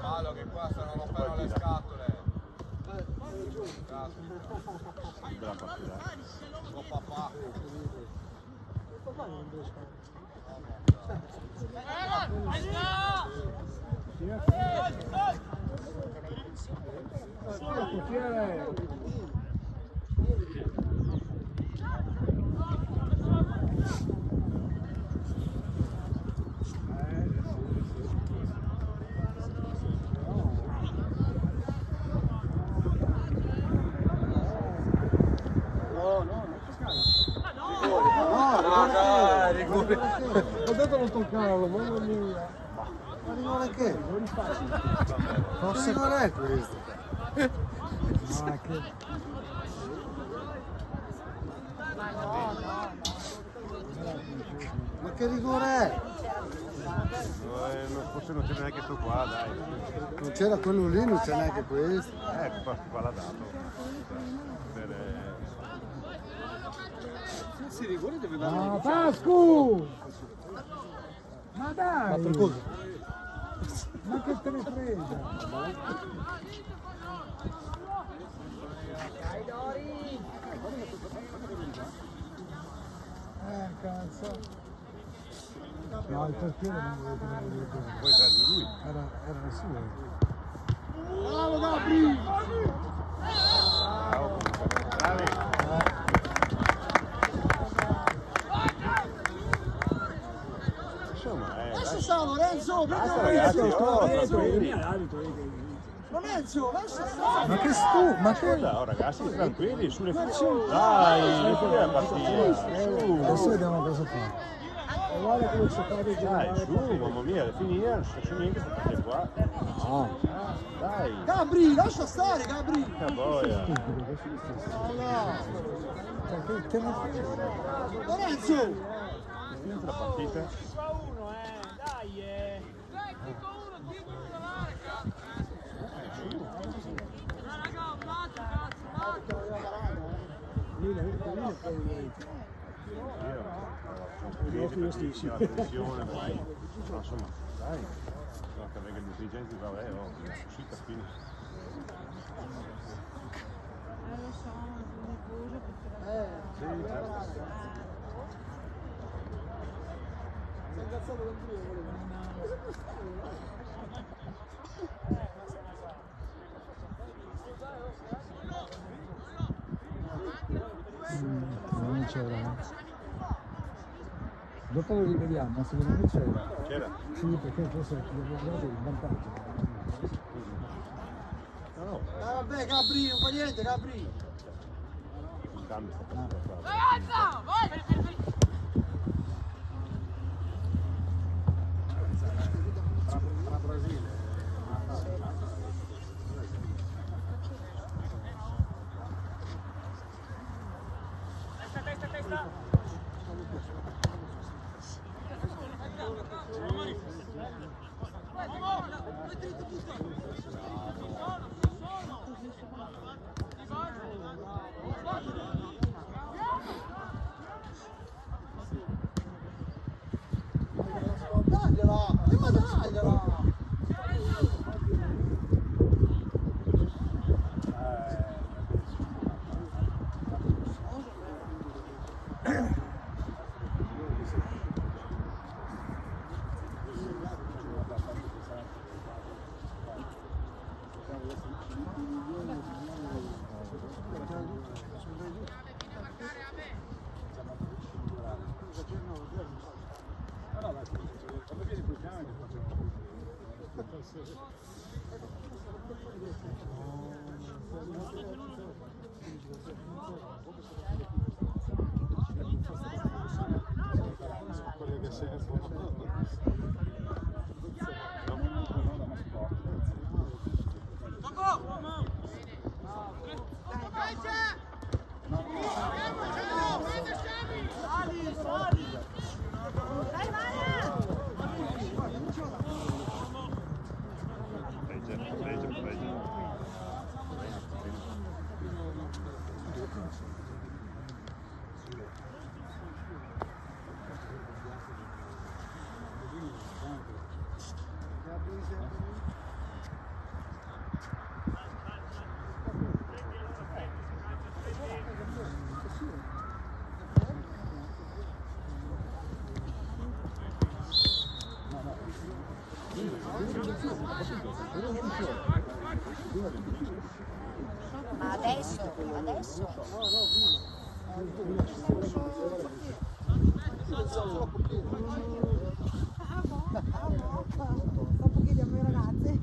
Malo che qua stanno rompendo le scatole. Brava partita. Oh papà. dai, rigore. Ho detto non toccarlo, mamma mia. Ma rigore che? Non rigore è questo? Ma che... Ma che rigore è? Forse non c'è neanche sto qua, dai. Non c'era quello lì, non c'è neanche questo. Qua l'ha dato. Si rigore deve dare. Ah, Pascu! Ma dai! Ma per cosa? Ma che te ne frega? Cazzo! No, il portiere non voleva tenere il rigore. Poi sai di lui. Era nessuno. Bravo Gabri! Bravo, bravi. Insomma, Lascia stare Lorenzo! basta ragazzi, Lorenzo, lascia stare! Ma che stu... Ma che... no, ragazzi, tranquilli, sulle funzioni. Dai, che è la partita. Su. Adesso vediamo cosa fa. Guarda come si fa di Dai, su, mamma mia, è finita, non succede niente, state qua. No. Dai, Gabri, lascia stare Gabri! che boia. Che ne Lorenzo! È finita la partita. Io la tensione, dai. No, insomma, dai. No, che venga l'intelligenza, vabbè, così per fine. Lo so, sono cose Sì, certo. Non c'era. Dopo lo rivediamo, ma secondo me c'era. C'era? Sì, perché forse abbiamo guardato il vantaggio. No, Vabbè Gabri, non fa niente Gabri! il cambio sta per Ragazza, vai! Tra Brasile. Dagliela! Ma dagliela! Ma adesso? Dopo chiediamo ai ragazzi.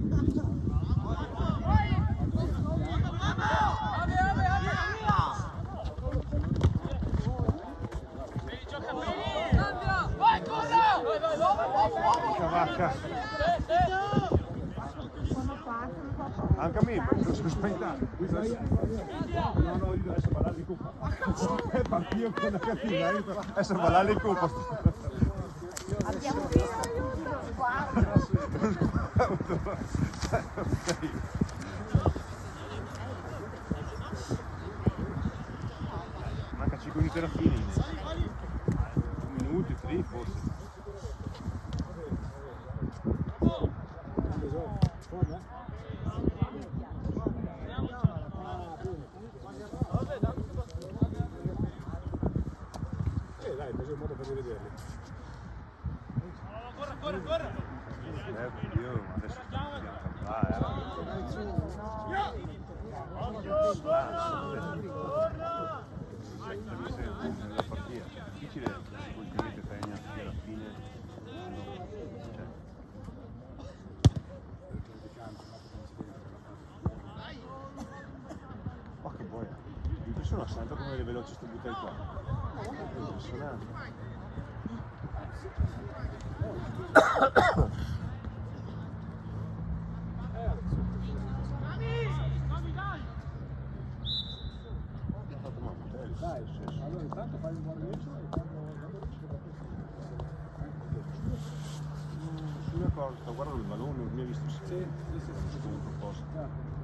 Anche a me, ma mi sono spaventato. No, io adesso ballare di coppa. È partito con una cattiva, adesso ballare di coppa. Abbiamo visto lo sguardo. Manca 5 minuti alla fine. 2 minuti, 3 forse. Dai, così è un modo per rivederli. Corre! Io adesso nella partita è difficile ultimamente fare neanche alla fine. Ma che boia, mi impressiona sempre come le veloci sto buttando qua. È impressionante. Dai, allora intanto fai un buon riesce e quando Sono d'accordo, sto guardando il ballone, non mi ha visto se un proposito.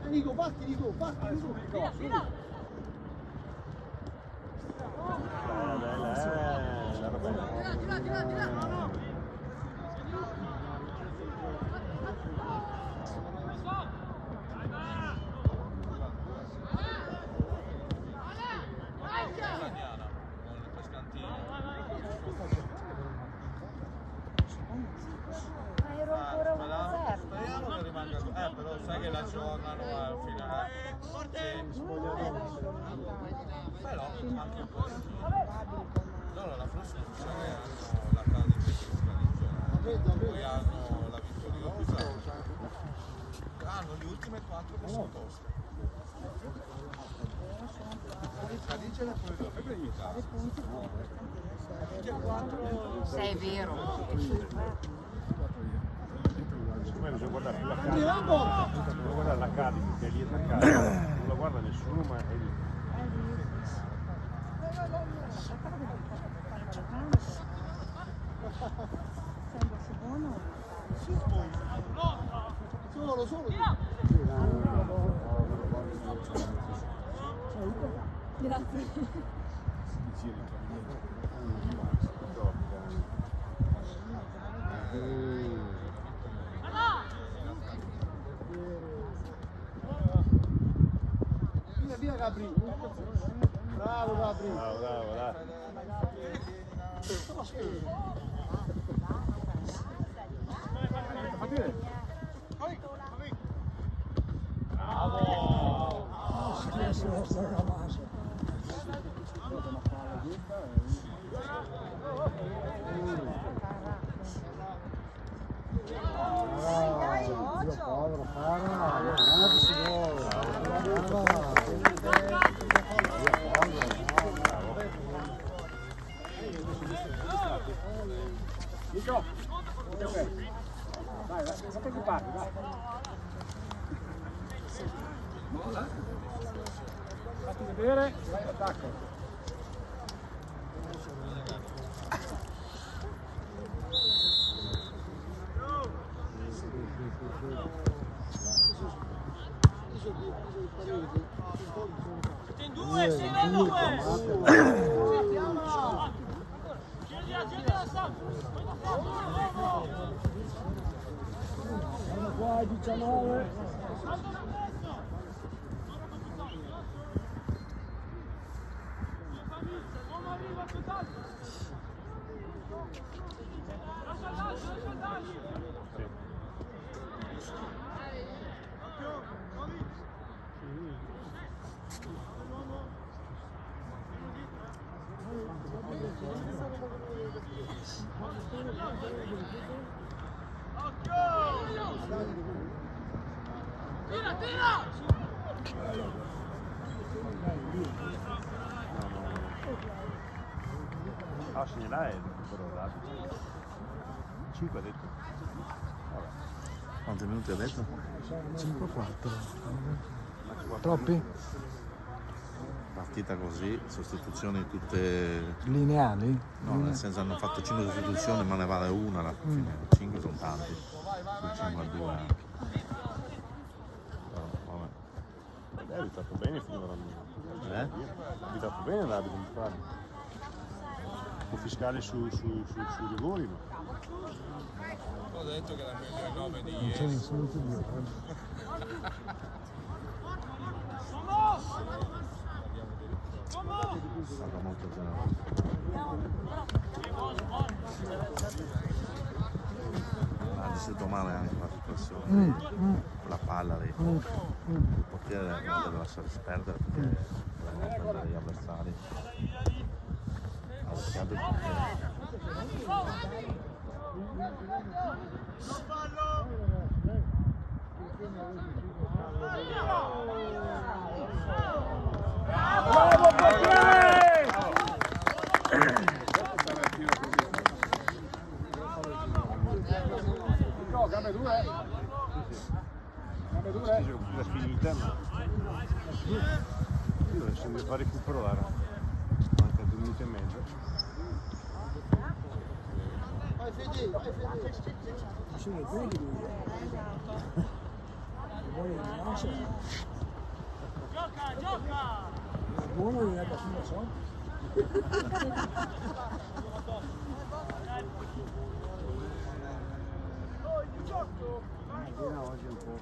Nico, batti. Ero ancora 1-0. Speriamo che rimanga così. Però sai che la giornano al finale. Però anche un po'. Loro la prossima hanno la casa di pesca, poi hanno la vittoriosa, hanno le ultime 4 che sono toste. Cadigela poi dopo per aiutare. Se è vero. Secondo me bisogna guardare la carica, bisogna guardare la carica che è lì attaccata, non la guarda nessuno ma è lì. Solo. Grazie. Via Gabri. Bravo Gabri. Bravo, dai. povero caro, non è che si vuole. Nico, dai, non preoccuparti, dai. Fatti vedere, vai all'attacco. In due, sei in due! Siamo qua ai 19. Ah, segnalare il recupero d'arbitro. 5 ha detto. Vabbè. Quanti minuti ha detto? 5-4. Troppi? Partita così, sostituzioni tutte... Lineali? No, nel senso hanno fatto 5 sostituzioni ma ne vale una alla fine. 5 sono tanti. Sul 5-2 anche. Però, vabbè. Ha abitato bene finora. Eh? Ha abitato bene l'arbitro, mi pare. Può fiscale sui rigori, no? Ho detto che era meglio il 9 di Non c'è ieri. nessuno più dietro. È stato molto generoso. Ha gestito male anche la situazione. La palla lì. Il portiere non deve lasciare perdere perché devono prendere gli avversari. Ha rischiato il portiere. Bravo portiere! No, gambe due. Gambe due. La finita, ma io adesso devo fare recupero, era manca 2 minuti e mezzo. Sono i due di lui. Vuole rilassare. Gioca! Buono non è così, lo so. Oggi è un po'.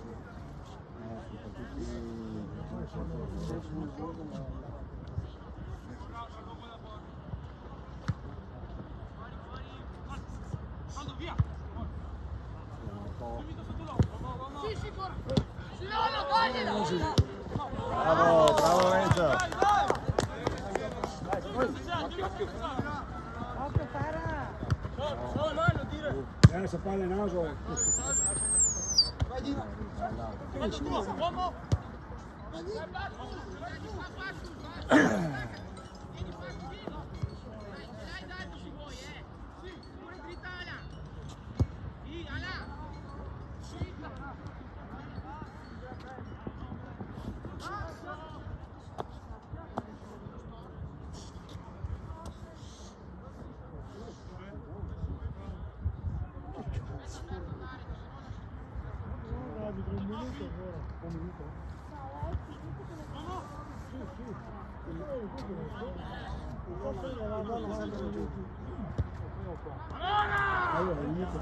Bravo, bravo Lorenzo. Essa palla in naso. Allora, inizia.